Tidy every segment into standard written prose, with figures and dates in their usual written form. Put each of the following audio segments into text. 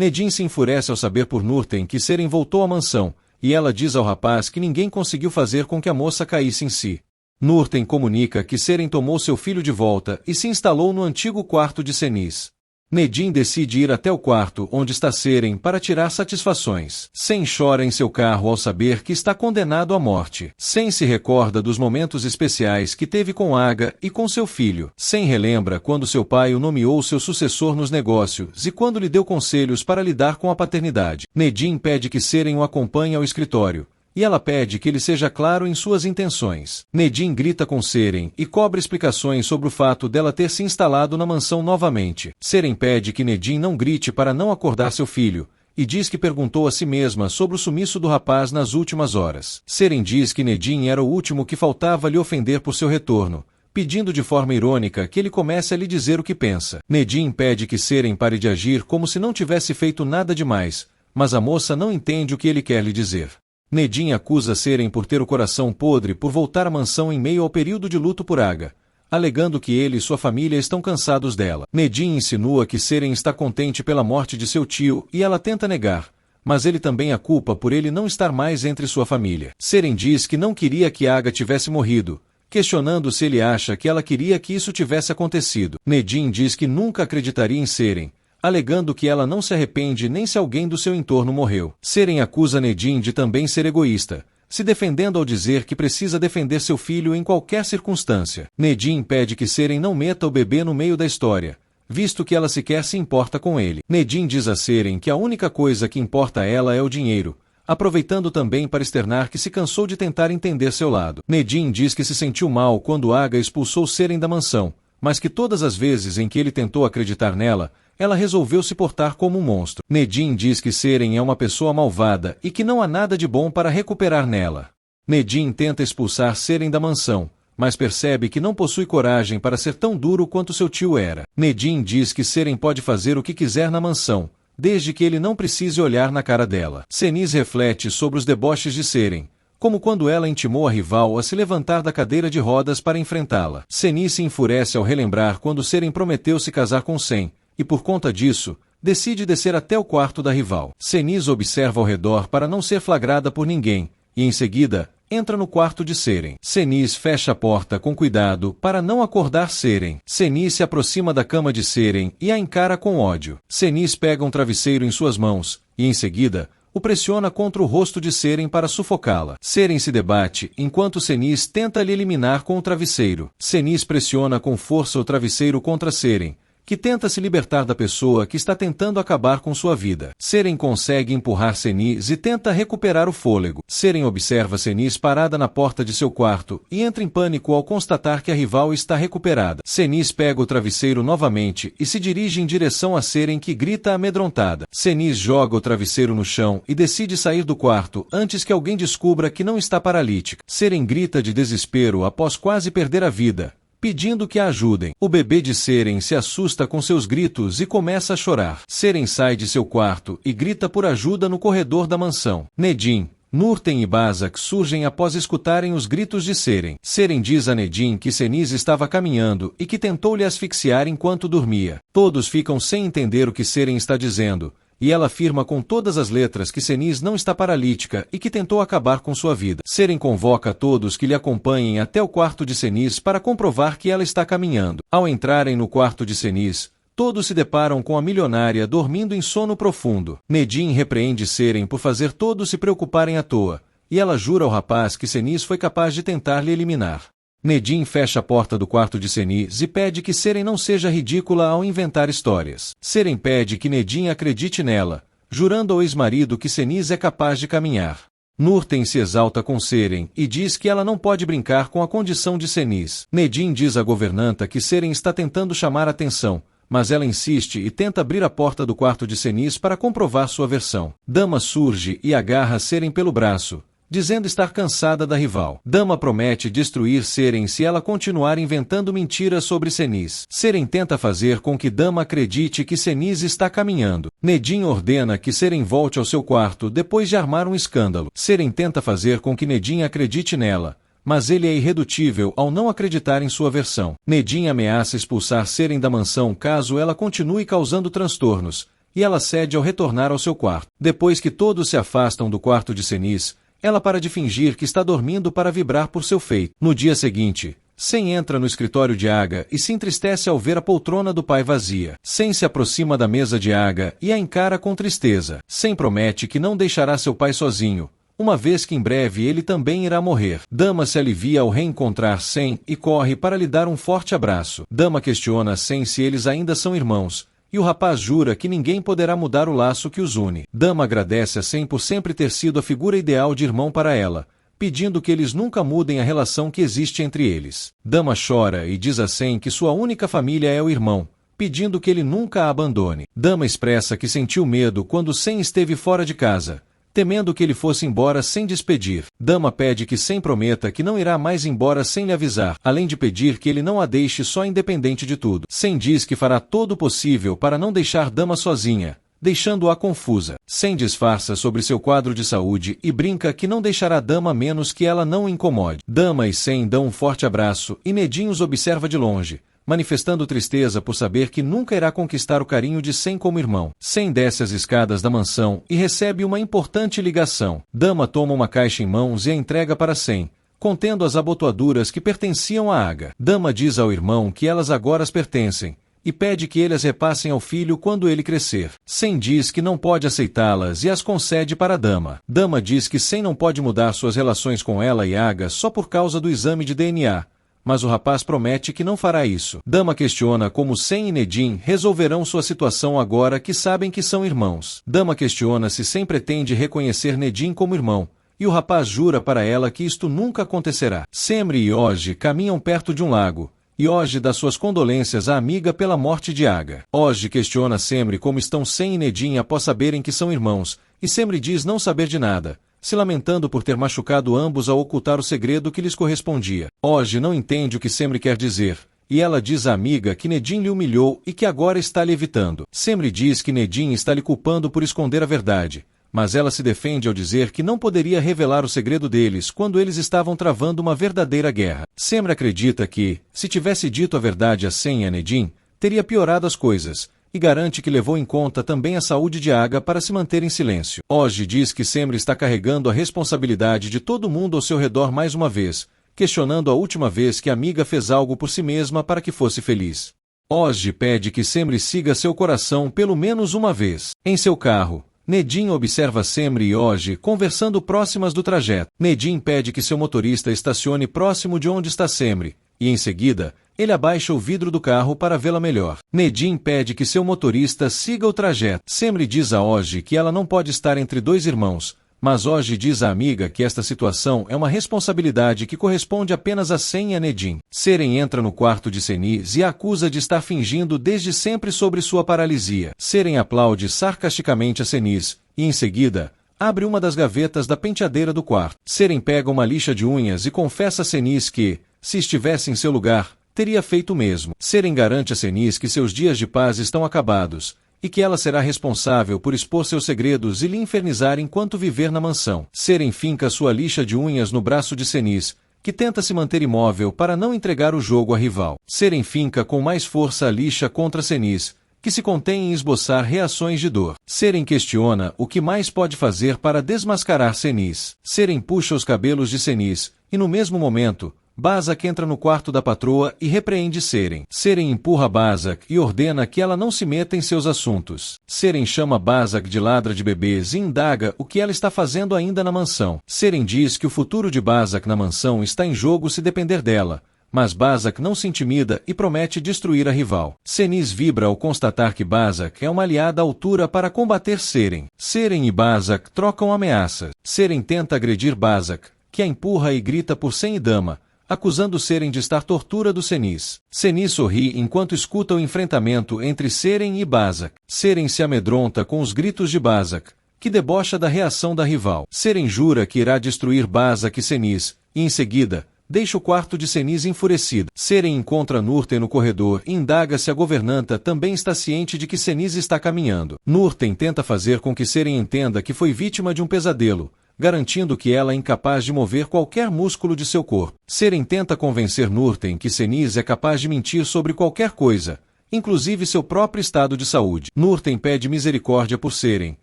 Nedim se enfurece ao saber por Nurten que Seren voltou à mansão, e ela diz ao rapaz que ninguém conseguiu fazer com que a moça caísse em si. Nurten comunica que Seren tomou seu filho de volta e se instalou no antigo quarto de Seniz. Nedim decide ir até o quarto onde está Seren para tirar satisfações. Sen chora em seu carro ao saber que está condenado à morte. Sen se recorda dos momentos especiais que teve com Aga e com seu filho. Sen relembra quando seu pai o nomeou seu sucessor nos negócios e quando lhe deu conselhos para lidar com a paternidade. Nedim pede que Seren o acompanhe ao escritório, e ela pede que ele seja claro em suas intenções. Nedim grita com Seren e cobra explicações sobre o fato dela ter se instalado na mansão novamente. Seren pede que Nedim não grite para não acordar seu filho, e diz que perguntou a si mesma sobre o sumiço do rapaz nas últimas horas. Seren diz que Nedim era o último que faltava lhe ofender por seu retorno, pedindo de forma irônica que ele comece a lhe dizer o que pensa. Nedim pede que Seren pare de agir como se não tivesse feito nada demais, mas a moça não entende o que ele quer lhe dizer. Nedim acusa Seren por ter o coração podre por voltar à mansão em meio ao período de luto por Aga, alegando que ele e sua família estão cansados dela. Nedim insinua que Seren está contente pela morte de seu tio e ela tenta negar, mas ele também a culpa por ele não estar mais entre sua família. Seren diz que não queria que Aga tivesse morrido, questionando se ele acha que ela queria que isso tivesse acontecido. Nedim diz que nunca acreditaria em Seren, alegando que ela não se arrepende nem se alguém do seu entorno morreu. Seren acusa Nedim de também ser egoísta, se defendendo ao dizer que precisa defender seu filho em qualquer circunstância. Nedim pede que Seren não meta o bebê no meio da história, visto que ela sequer se importa com ele. Nedim diz a Seren que a única coisa que importa a ela é o dinheiro, aproveitando também para externar que se cansou de tentar entender seu lado. Nedim diz que se sentiu mal quando Aga expulsou Seren da mansão, mas que todas as vezes em que ele tentou acreditar nela, ela resolveu se portar como um monstro. Nedim diz que Seren é uma pessoa malvada e que não há nada de bom para recuperar nela. Nedim tenta expulsar Seren da mansão, mas percebe que não possui coragem para ser tão duro quanto seu tio era. Nedim diz que Seren pode fazer o que quiser na mansão, desde que ele não precise olhar na cara dela. Seniz reflete sobre os deboches de Seren, como quando ela intimou a rival a se levantar da cadeira de rodas para enfrentá-la. Seniz se enfurece ao relembrar quando Seren prometeu se casar com Sen, e por conta disso, decide descer até o quarto da rival. Seniz observa ao redor para não ser flagrada por ninguém, e em seguida, entra no quarto de Seren. Seniz fecha a porta com cuidado para não acordar Seren. Seniz se aproxima da cama de Seren e a encara com ódio. Seniz pega um travesseiro em suas mãos, e em seguida, o pressiona contra o rosto de Seren para sufocá-la. Seren se debate, enquanto Seniz tenta lhe eliminar com o travesseiro. Seniz pressiona com força o travesseiro contra Seren, que tenta se libertar da pessoa que está tentando acabar com sua vida. Seren consegue empurrar Seniz e tenta recuperar o fôlego. Seren observa Seniz parada na porta de seu quarto e entra em pânico ao constatar que a rival está recuperada. Seniz pega o travesseiro novamente e se dirige em direção a Seren, que grita amedrontada. Seniz joga o travesseiro no chão e decide sair do quarto antes que alguém descubra que não está paralítica. Seren grita de desespero após quase perder a vida, pedindo que a ajudem. O bebê de Seren se assusta com seus gritos e começa a chorar. Seren sai de seu quarto e grita por ajuda no corredor da mansão. Nedim, Nurten e Bazak surgem após escutarem os gritos de Seren. Seren diz a Nedim que Seniz estava caminhando e que tentou lhe asfixiar enquanto dormia. Todos ficam sem entender o que Seren está dizendo, e ela afirma com todas as letras que Seniz não está paralítica e que tentou acabar com sua vida. Seren convoca a todos que lhe acompanhem até o quarto de Seniz para comprovar que ela está caminhando. Ao entrarem no quarto de Seniz, todos se deparam com a milionária dormindo em sono profundo. Nedim repreende Seren por fazer todos se preocuparem à toa, e ela jura ao rapaz que Seniz foi capaz de tentar lhe eliminar. Nedim fecha a porta do quarto de Seniz e pede que Seren não seja ridícula ao inventar histórias. Seren pede que Nedim acredite nela, jurando ao ex-marido que Seniz é capaz de caminhar. Nurten se exalta com Seren e diz que ela não pode brincar com a condição de Seniz. Nedim diz à governanta que Seren está tentando chamar a atenção, mas ela insiste e tenta abrir a porta do quarto de Seniz para comprovar sua versão. Dama surge e agarra Seren pelo braço, dizendo estar cansada da rival. Dama promete destruir Seren se ela continuar inventando mentiras sobre Seniz. Seren tenta fazer com que Dama acredite que Seniz está caminhando. Nedim ordena que Seren volte ao seu quarto depois de armar um escândalo. Seren tenta fazer com que Nedim acredite nela, mas ele é irredutível ao não acreditar em sua versão. Nedim ameaça expulsar Seren da mansão caso ela continue causando transtornos, e ela cede ao retornar ao seu quarto. Depois que todos se afastam do quarto de Senis, ela para de fingir que está dormindo para vibrar por seu feito. No dia seguinte, Sen entra no escritório de Aga e se entristece ao ver a poltrona do pai vazia. Sen se aproxima da mesa de Aga e a encara com tristeza. Sen promete que não deixará seu pai sozinho, uma vez que em breve ele também irá morrer. Dama se alivia ao reencontrar Sen e corre para lhe dar um forte abraço. Dama questiona Sen se eles ainda são irmãos, e o rapaz jura que ninguém poderá mudar o laço que os une. Dama agradece a Sen por sempre ter sido a figura ideal de irmão para ela, pedindo que eles nunca mudem a relação que existe entre eles. Dama chora e diz a Sen que sua única família é o irmão, pedindo que ele nunca a abandone. Dama expressa que sentiu medo quando Sen esteve fora de casa, temendo que ele fosse embora sem despedir. Dama pede que Sen prometa que não irá mais embora sem lhe avisar, além de pedir que ele não a deixe só independente de tudo. Sen diz que fará todo o possível para não deixar Dama sozinha, deixando-a confusa. Sen disfarça sobre seu quadro de saúde e brinca que não deixará Dama menos que ela não o incomode. Dama e Sen dão um forte abraço e Nedin os observa de longe, manifestando tristeza por saber que nunca irá conquistar o carinho de Sen como irmão. Sen desce as escadas da mansão e recebe uma importante ligação. Dama toma uma caixa em mãos e a entrega para Sen, contendo as abotoaduras que pertenciam a Aga. Dama diz ao irmão que elas agora as pertencem, e pede que ele as repassem ao filho quando ele crescer. Sen diz que não pode aceitá-las e as concede para Dama. Dama diz que Sen não pode mudar suas relações com ela e Aga só por causa do exame de DNA, mas o rapaz promete que não fará isso. Dama questiona como Sen e Nedin resolverão sua situação agora que sabem que são irmãos. Dama questiona se Sen pretende reconhecer Nedin como irmão, e o rapaz jura para ela que isto nunca acontecerá. Semri e Oji caminham perto de um lago, e Oji dá suas condolências à amiga pela morte de Aga. Oji questiona Semri como estão Sen e Nedin após saberem que são irmãos, e Semri diz não saber de nada, se lamentando por ter machucado ambos ao ocultar o segredo que lhes correspondia. Oji não entende o que Semri quer dizer, e ela diz à amiga que Nedin lhe humilhou e que agora está lhe evitando. Semri diz que Nedin está lhe culpando por esconder a verdade, mas ela se defende ao dizer que não poderia revelar o segredo deles quando eles estavam travando uma verdadeira guerra. Semri acredita que, se tivesse dito a verdade a Sen e a Nedin, teria piorado as coisas, e garante que levou em conta também a saúde de Aga para se manter em silêncio. Oji diz que Semri está carregando a responsabilidade de todo mundo ao seu redor mais uma vez, questionando a última vez que a amiga fez algo por si mesma para que fosse feliz. Oji pede que Semri siga seu coração pelo menos uma vez. Em seu carro, Nedin observa Semri e Oji conversando próximas do trajeto. Nedin pede que seu motorista estacione próximo de onde está Semri, e em seguida, ele abaixa o vidro do carro para vê-la melhor. Nedin pede que seu motorista siga o trajeto. Semri diz a Oji que ela não pode estar entre dois irmãos, mas Oji diz à amiga que esta situação é uma responsabilidade que corresponde apenas a Sen e a Nedin. Seren entra no quarto de Senis e a acusa de estar fingindo desde sempre sobre sua paralisia. Seren aplaude sarcasticamente a Senis, e em seguida, abre uma das gavetas da penteadeira do quarto. Seren pega uma lixa de unhas e confessa a Senis que, se estivesse em seu lugar, teria feito o mesmo. Seren garante a Senis que seus dias de paz estão acabados, e que ela será responsável por expor seus segredos e lhe infernizar enquanto viver na mansão. Seren finca sua lixa de unhas no braço de Senis, que tenta se manter imóvel para não entregar o jogo à rival. Seren finca com mais força a lixa contra Senis, que se contém em esboçar reações de dor. Seren questiona o que mais pode fazer para desmascarar Senis. Seren puxa os cabelos de Senis, e no mesmo momento, Bazak entra no quarto da patroa e repreende Seren. Seren empurra Bazak e ordena que ela não se meta em seus assuntos. Seren chama Bazak de ladra de bebês e indaga o que ela está fazendo ainda na mansão. Seren diz que o futuro de Bazak na mansão está em jogo se depender dela, mas Bazak não se intimida e promete destruir a rival. Senis vibra ao constatar que Bazak é uma aliada à altura para combater Seren. Seren e Bazak trocam ameaças. Seren tenta agredir Bazak, que a empurra e grita por Sen e Dama, acusando Seren de estar tortura do Senis. Senis sorri enquanto escuta o enfrentamento entre Seren e Bazak. Seren se amedronta com os gritos de Bazak, que debocha da reação da rival. Seren jura que irá destruir Bazak e Senis, e em seguida, deixa o quarto de Senis enfurecida. Seren encontra Nurten no corredor e indaga se a governanta também está ciente de que Senis está caminhando. Nurten tenta fazer com que Seren entenda que foi vítima de um pesadelo, garantindo que ela é incapaz de mover qualquer músculo de seu corpo. Seren tenta convencer Nurten que Senis é capaz de mentir sobre qualquer coisa, inclusive seu próprio estado de saúde. Nurten pede misericórdia por Seren,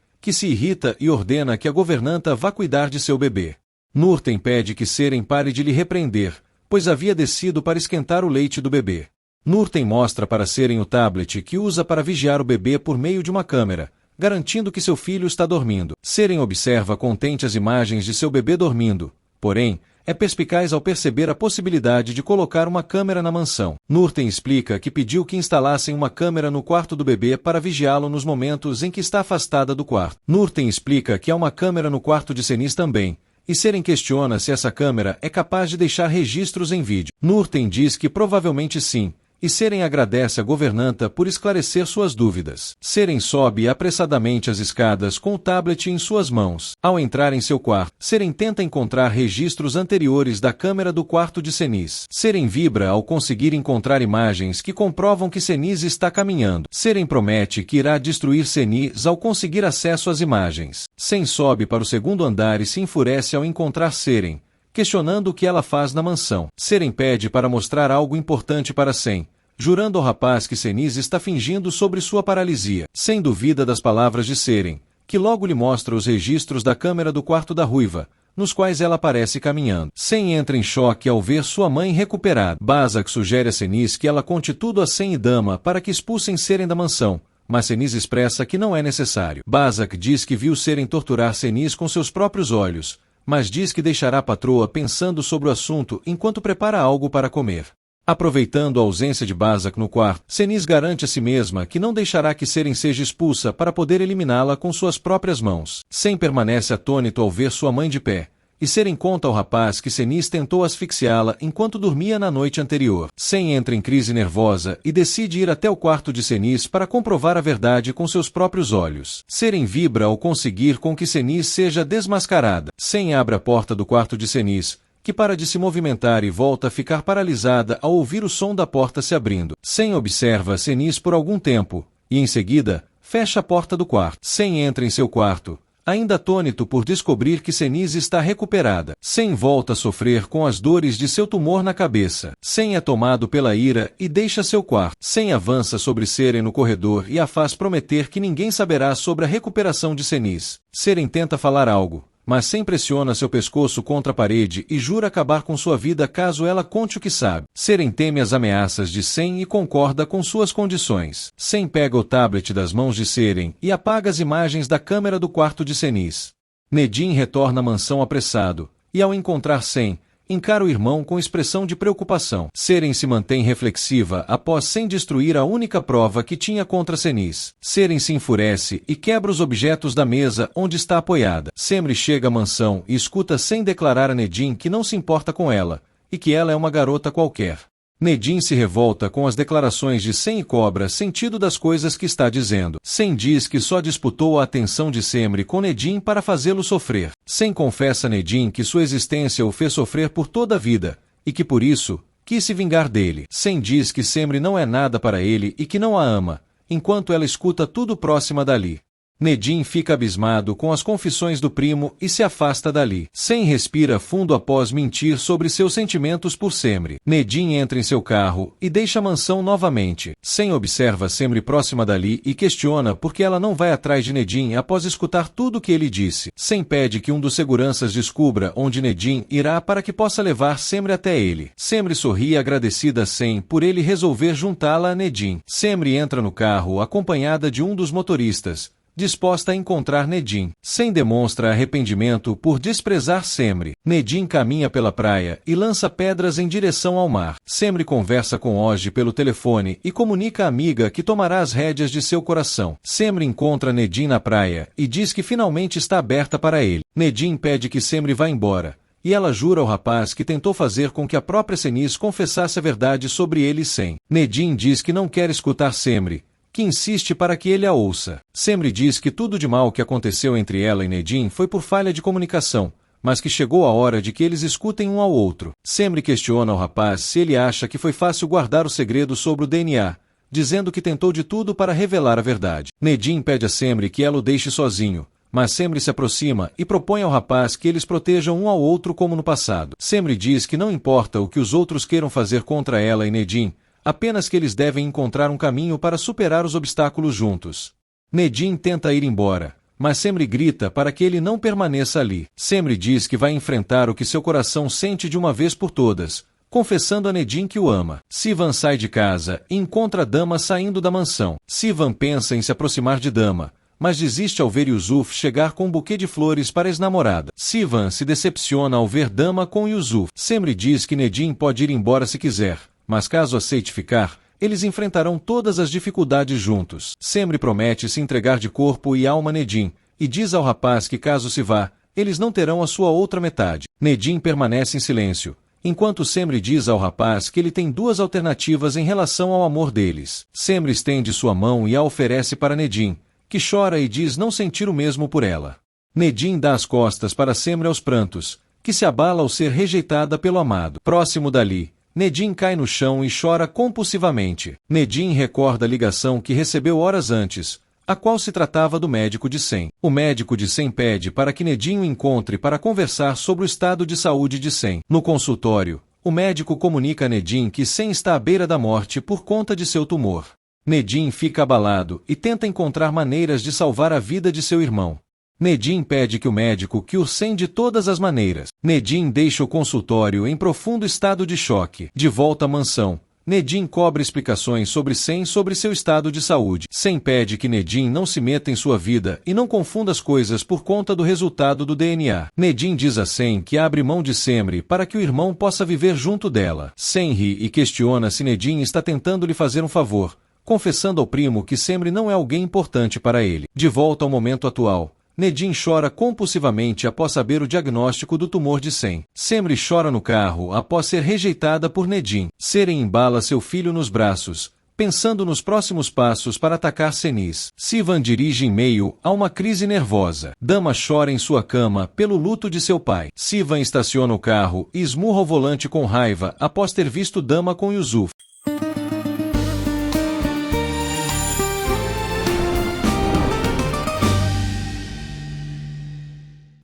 que se irrita e ordena que a governanta vá cuidar de seu bebê. Nurten pede que Seren pare de lhe repreender, pois havia descido para esquentar o leite do bebê. Nurten mostra para Seren o tablet que usa para vigiar o bebê por meio de uma câmera, garantindo que seu filho está dormindo. Seren observa contente as imagens de seu bebê dormindo, porém, é perspicaz ao perceber a possibilidade de colocar uma câmera na mansão. Nurten explica que pediu que instalassem uma câmera no quarto do bebê para vigiá-lo nos momentos em que está afastada do quarto. Nurten explica que há uma câmera no quarto de Cenith também, e Seren questiona se essa câmera é capaz de deixar registros em vídeo. Nurten diz que provavelmente sim, e Seren agradece a governanta por esclarecer suas dúvidas. Seren sobe apressadamente as escadas com o tablet em suas mãos. Ao entrar em seu quarto, Seren tenta encontrar registros anteriores da câmera do quarto de Cenith. Seren vibra ao conseguir encontrar imagens que comprovam que Cenith está caminhando. Seren promete que irá destruir Cenith ao conseguir acesso às imagens. Sen sobe para o segundo andar e se enfurece ao encontrar Seren, questionando o que ela faz na mansão. Seren pede para mostrar algo importante para Sen, jurando ao rapaz que Cenith está fingindo sobre sua paralisia. Sen duvida das palavras de Seren, que logo lhe mostra os registros da câmera do quarto da ruiva, nos quais ela aparece caminhando. Sen entra em choque ao ver sua mãe recuperada. Bazak sugere a Cenith que ela conte tudo a Sen e Dama para que expulsem Seren da mansão, mas Cenith expressa que não é necessário. Bazak diz que viu Seren torturar Cenith com seus próprios olhos, mas diz que deixará a patroa pensando sobre o assunto enquanto prepara algo para comer. Aproveitando a ausência de Bazak no quarto, Cenith garante a si mesma que não deixará que Seren seja expulsa para poder eliminá-la com suas próprias mãos. Sen permanece atônito ao ver sua mãe de pé, e Seren conta ao rapaz que Cenith tentou asfixiá-la enquanto dormia na noite anterior. Sen entra em crise nervosa e decide ir até o quarto de Cenith para comprovar a verdade com seus próprios olhos. Seren vibra ao conseguir com que Cenith seja desmascarada. Sen abre a porta do quarto de Cenith, que para de se movimentar e volta a ficar paralisada ao ouvir o som da porta se abrindo. Sen observa Cenith por algum tempo, e em seguida, fecha a porta do quarto. Sen entra em seu quarto, ainda atônito por descobrir que Cenith está recuperada. Sen volta a sofrer com as dores de seu tumor na cabeça. Sen é tomado pela ira e deixa seu quarto. Sen avança sobre Seren no corredor e a faz prometer que ninguém saberá sobre a recuperação de Cenith. Seren tenta falar algo, mas Sen pressiona seu pescoço contra a parede e jura acabar com sua vida caso ela conte o que sabe. Seren teme as ameaças de Sen e concorda com suas condições. Sen pega o tablet das mãos de Seren e apaga as imagens da câmera do quarto de Cenith. Nedin retorna à mansão apressado, e ao encontrar Sen, encara o irmão com expressão de preocupação. Seren se mantém reflexiva após Sen destruir a única prova que tinha contra Cenith. Seren se enfurece e quebra os objetos da mesa onde está apoiada. Semri chega à mansão e escuta Sen declarar a Nedin que não se importa com ela, e que ela é uma garota qualquer. Nedin se revolta com as declarações de Sen e cobra sentido das coisas que está dizendo. Sen diz que só disputou a atenção de Semri com Nedin para fazê-lo sofrer. Sen confessa a Nedin que sua existência o fez sofrer por toda a vida, e que por isso, quis se vingar dele. Sen diz que Semri não é nada para ele e que não a ama, enquanto ela escuta tudo próxima dali. Nedin fica abismado com as confissões do primo e se afasta dali. Sen respira fundo após mentir sobre seus sentimentos por Semri. Nedin entra em seu carro e deixa a mansão novamente. Sen observa Semri próxima dali e questiona por que ela não vai atrás de Nedin após escutar tudo o que ele disse. Sen pede que um dos seguranças descubra onde Nedin irá para que possa levar Semri até ele. Semri sorri agradecida a Sen por ele resolver juntá-la a Nedin. Semri entra no carro acompanhada de um dos motoristas, disposta a encontrar Nedin. Sen demonstra arrependimento por desprezar Semri. Nedin caminha pela praia e lança pedras em direção ao mar. Semri conversa com Ozzy pelo telefone e comunica à amiga que tomará as rédeas de seu coração. Semri encontra Nedin na praia e diz que finalmente está aberta para ele. Nedin pede que Semri vá embora, e ela jura ao rapaz que tentou fazer com que a própria Cenith confessasse a verdade sobre ele e Sen. Nedin diz que não quer escutar Semri, que insiste para que ele a ouça. Semri diz que tudo de mal que aconteceu entre ela e Nedin foi por falha de comunicação, mas que chegou a hora de que eles escutem um ao outro. Semri questiona ao rapaz se ele acha que foi fácil guardar o segredo sobre o DNA, dizendo que tentou de tudo para revelar a verdade. Nedin pede a Semri que ela o deixe sozinho, mas Semri se aproxima e propõe ao rapaz que eles protejam um ao outro como no passado. Semri diz que não importa o que os outros queiram fazer contra ela e Nedin, apenas que eles devem encontrar um caminho para superar os obstáculos juntos. Nedim tenta ir embora, mas Semri grita para que ele não permaneça ali. Semri diz que vai enfrentar o que seu coração sente de uma vez por todas, confessando a Nedim que o ama. Sivan sai de casa e encontra Dama saindo da mansão. Sivan pensa em se aproximar de Dama, mas desiste ao ver Yusuf chegar com um buquê de flores para a ex-namorada. Sivan se decepciona ao ver Dama com Yusuf. Semri diz que Nedim pode ir embora se quiser, mas caso aceite ficar, eles enfrentarão todas as dificuldades juntos. Semri promete se entregar de corpo e alma a Nedim, e diz ao rapaz que caso se vá, eles não terão a sua outra metade. Nedim permanece em silêncio, enquanto Semri diz ao rapaz que ele tem duas alternativas em relação ao amor deles. Semri estende sua mão e a oferece para Nedim, que chora e diz não sentir o mesmo por ela. Nedim dá as costas para Semri aos prantos, que se abala ao ser rejeitada pelo amado. Próximo dali, Nedim cai no chão e chora compulsivamente. Nedim recorda a ligação que recebeu horas antes, a qual se tratava do médico de Sem. O médico de Sem pede para que Nedim o encontre para conversar sobre o estado de saúde de Sem. No consultório, o médico comunica a Nedim que Sem está à beira da morte por conta de seu tumor. Nedim fica abalado e tenta encontrar maneiras de salvar a vida de seu irmão. Nedim pede que o médico cure Sem de todas as maneiras. Nedim deixa o consultório em profundo estado de choque. De volta à mansão, Nedim cobra explicações sobre Sem sobre seu estado de saúde. Sem pede que Nedim não se meta em sua vida e não confunda as coisas por conta do resultado do DNA. Nedim diz a Sem que abre mão de Semri para que o irmão possa viver junto dela. Sem ri e questiona se Nedim está tentando lhe fazer um favor, confessando ao primo que Semri não é alguém importante para ele. De volta ao momento atual, Nedim chora compulsivamente após saber o diagnóstico do tumor de Sem. Semri chora no carro após ser rejeitada por Nedim. Seren embala seu filho nos braços, pensando nos próximos passos para atacar Senis. Sivan dirige em meio a uma crise nervosa. Dama chora em sua cama pelo luto de seu pai. Sivan estaciona o carro e esmurra o volante com raiva após ter visto Dama com Yusuf.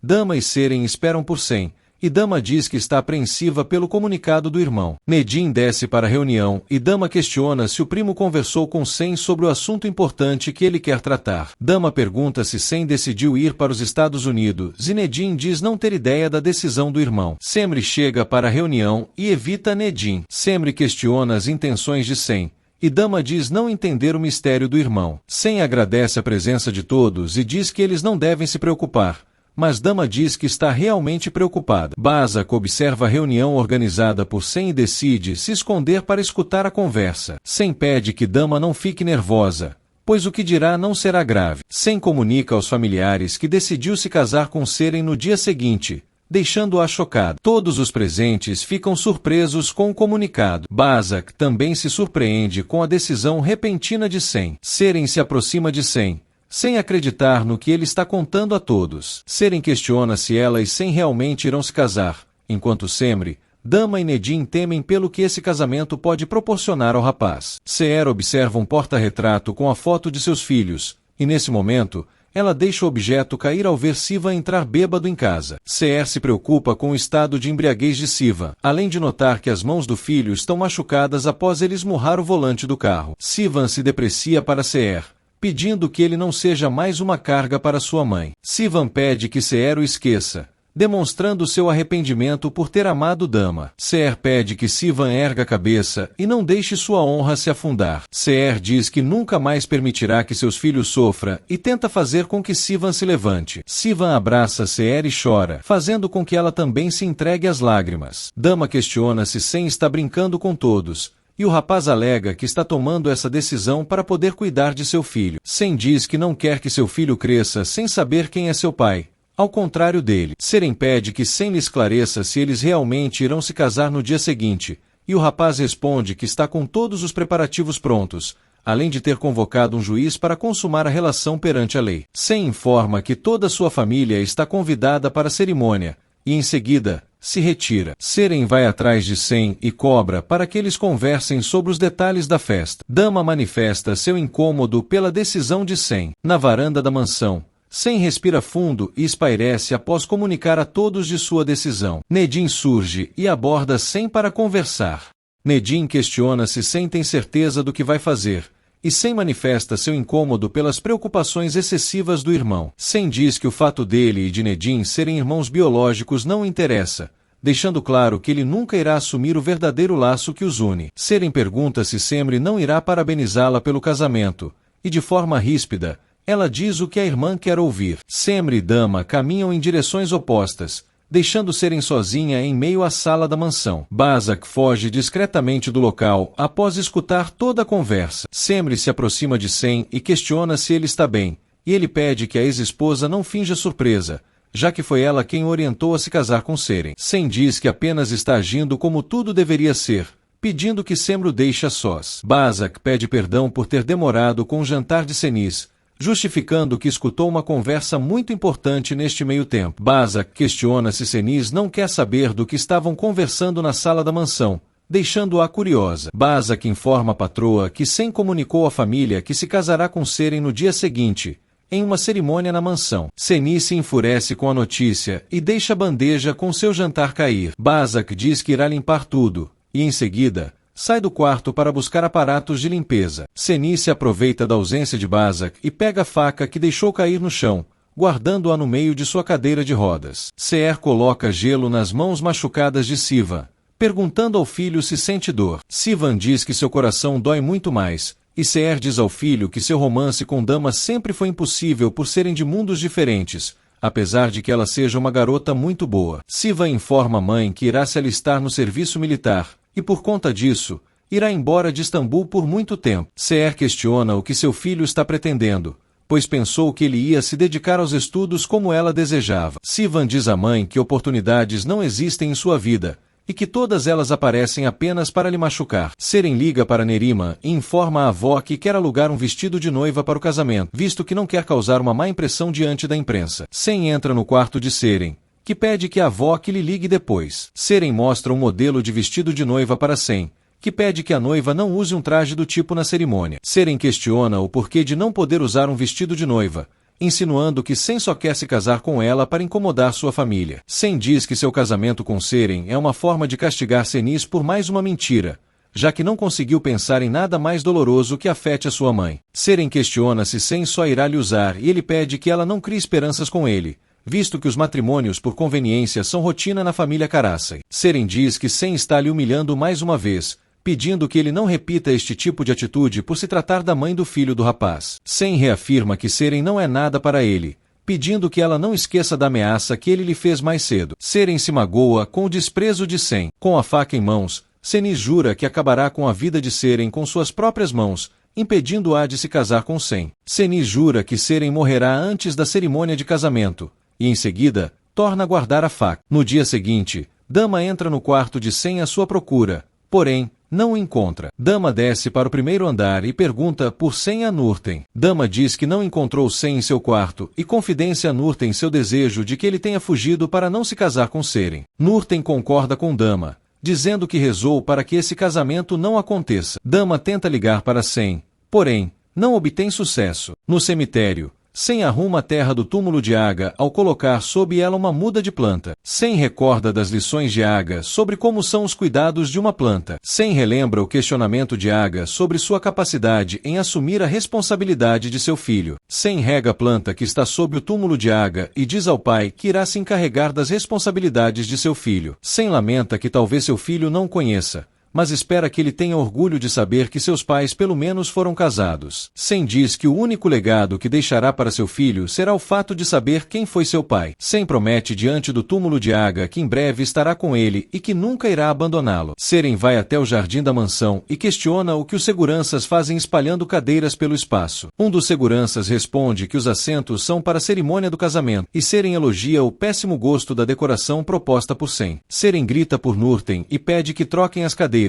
Dama e Seren esperam por Sem, e Dama diz que está apreensiva pelo comunicado do irmão. Nedim desce para a reunião e Dama questiona se o primo conversou com Sem sobre o assunto importante que ele quer tratar. Dama pergunta se Sem decidiu ir para os Estados Unidos e Nedim diz não ter ideia da decisão do irmão. Semri chega para a reunião e evita Nedim. Semri questiona as intenções de Sem, e Dama diz não entender o mistério do irmão. Sem agradece a presença de todos e diz que eles não devem se preocupar, mas Dama diz que está realmente preocupada. Bazak observa a reunião organizada por Sem e decide se esconder para escutar a conversa. Sem pede que Dama não fique nervosa, pois o que dirá não será grave. Sem comunica aos familiares que decidiu se casar com Seren no dia seguinte, deixando-a chocada. Todos os presentes ficam surpresos com o comunicado. Bazak também se surpreende com a decisão repentina de Sem. Seren se aproxima de Sem, sem acreditar no que ele está contando a todos. Seren questiona se ela e Sem realmente irão se casar, enquanto Semri, Dama e Nedim temem pelo que esse casamento pode proporcionar ao rapaz. Seher observa um porta-retrato com a foto de seus filhos, e nesse momento, ela deixa o objeto cair ao ver Siva entrar bêbado em casa. Seher se preocupa com o estado de embriaguez de Siva, além de notar que as mãos do filho estão machucadas após ele esmurrar o volante do carro. Sivan se deprecia para Seher, pedindo que ele não seja mais uma carga para sua mãe. Sivan pede que Seher o esqueça, demonstrando seu arrependimento por ter amado Dama. Seher pede que Sivan erga a cabeça e não deixe sua honra se afundar. Seher diz que nunca mais permitirá que seus filhos sofram e tenta fazer com que Sivan se levante. Sivan abraça Seher e chora, fazendo com que ela também se entregue às lágrimas. Dama questiona se Sem está brincando com todos, e o rapaz alega que está tomando essa decisão para poder cuidar de seu filho. Sem diz que não quer que seu filho cresça sem saber quem é seu pai, ao contrário dele. Seren pede que Sem lhe esclareça se eles realmente irão se casar no dia seguinte, e o rapaz responde que está com todos os preparativos prontos, além de ter convocado um juiz para consumar a relação perante a lei. Sem informa que toda sua família está convidada para a cerimônia, e em seguida, se retira. Seren vai atrás de Sem e cobra para que eles conversem sobre os detalhes da festa. Dama manifesta seu incômodo pela decisão de Sem. Na varanda da mansão, Sem respira fundo e espairece após comunicar a todos de sua decisão. Nedim surge e aborda Sem para conversar. Nedim questiona se Sem tem certeza do que vai fazer, e Sem manifesta seu incômodo pelas preocupações excessivas do irmão. Sem diz que o fato dele e de Nedim serem irmãos biológicos não o interessa, deixando claro que ele nunca irá assumir o verdadeiro laço que os une. Seren pergunta se Semri não irá parabenizá-la pelo casamento, e de forma ríspida, ela diz o que a irmã quer ouvir. Semri e Dama caminham em direções opostas, deixando Seren sozinha em meio à sala da mansão. Bazak foge discretamente do local após escutar toda a conversa. Semri se aproxima de Sem e questiona se ele está bem, e ele pede que a ex-esposa não finja surpresa, já que foi ela quem o orientou a se casar com Seren. Sem diz que apenas está agindo como tudo deveria ser, pedindo que Semri o deixe a sós. Bazak pede perdão por ter demorado com o jantar de Senis, justificando que escutou uma conversa muito importante neste meio tempo. Bazak questiona se Senis não quer saber do que estavam conversando na sala da mansão, deixando-a curiosa. Bazak informa a patroa que Sem comunicou à família que se casará com Seren no dia seguinte, em uma cerimônia na mansão. Senis se enfurece com a notícia e deixa a bandeja com seu jantar cair. Bazak diz que irá limpar tudo, e em seguida, sai do quarto para buscar aparatos de limpeza. Senis se aproveita da ausência de Bazak e pega a faca que deixou cair no chão, guardando-a no meio de sua cadeira de rodas. Seer coloca gelo nas mãos machucadas de Sivan, perguntando ao filho se sente dor. Sivan diz que seu coração dói muito mais, e Seer diz ao filho que seu romance com Dama sempre foi impossível por serem de mundos diferentes, apesar de que ela seja uma garota muito boa. Sivan informa a mãe que irá se alistar no serviço militar, e por conta disso, irá embora de Istambul por muito tempo. Seer questiona o que seu filho está pretendendo, pois pensou que ele ia se dedicar aos estudos como ela desejava. Sivan diz à mãe que oportunidades não existem em sua vida, e que todas elas aparecem apenas para lhe machucar. Seren liga para Nerima e informa a avó que quer alugar um vestido de noiva para o casamento, visto que não quer causar uma má impressão diante da imprensa. Sem entra no quarto de Seren, que pede que a avó que lhe ligue depois. Seren mostra um modelo de vestido de noiva para Sem, que pede que a noiva não use um traje do tipo na cerimônia. Seren questiona o porquê de não poder usar um vestido de noiva, insinuando que Sem só quer se casar com ela para incomodar sua família. Sem diz que seu casamento com Seren é uma forma de castigar Senis por mais uma mentira, já que não conseguiu pensar em nada mais doloroso que afete a sua mãe. Seren questiona se Sem só irá lhe usar e ele pede que ela não crie esperanças com ele, visto que os matrimônios por conveniência são rotina na família Karasai. Seren diz que Sem está lhe humilhando mais uma vez, pedindo que ele não repita este tipo de atitude por se tratar da mãe do filho do rapaz. Sem reafirma que Seren não é nada para ele, pedindo que ela não esqueça da ameaça que ele lhe fez mais cedo. Seren se magoa com o desprezo de Sem. Com a faca em mãos, Senis jura que acabará com a vida de Seren com suas próprias mãos, impedindo-a de se casar com Sem. Senis jura que Seren morrerá antes da cerimônia de casamento, e em seguida, torna a guardar a faca. No dia seguinte, Dama entra no quarto de Sem à sua procura, porém, não o encontra. Dama desce para o primeiro andar e pergunta por Sem a Nurten. Dama diz que não encontrou Sem em seu quarto e confidencia a Nurten seu desejo de que ele tenha fugido para não se casar com Seren. Nurten concorda com Dama, dizendo que rezou para que esse casamento não aconteça. Dama tenta ligar para Sem, porém, não obtém sucesso. No cemitério, Sem arruma a terra do túmulo de Aga ao colocar sob ela uma muda de planta. Sem recorda das lições de Aga sobre como são os cuidados de uma planta. Sem relembra o questionamento de Aga sobre sua capacidade em assumir a responsabilidade de seu filho. Sem rega a planta que está sob o túmulo de Aga e diz ao pai que irá se encarregar das responsabilidades de seu filho. Sem lamenta que talvez seu filho não o conheça, mas espera que ele tenha orgulho de saber que seus pais pelo menos foram casados. Sem diz que o único legado que deixará para seu filho será o fato de saber quem foi seu pai. Sem promete diante do túmulo de Aga que em breve estará com ele e que nunca irá abandoná-lo. Seren vai até o jardim da mansão e questiona o que os seguranças fazem espalhando cadeiras pelo espaço. Um dos seguranças responde que os assentos são para a cerimônia do casamento, e Seren elogia o péssimo gosto da decoração proposta por Sem. Seren grita por Nurten e pede que troquem as cadeiras,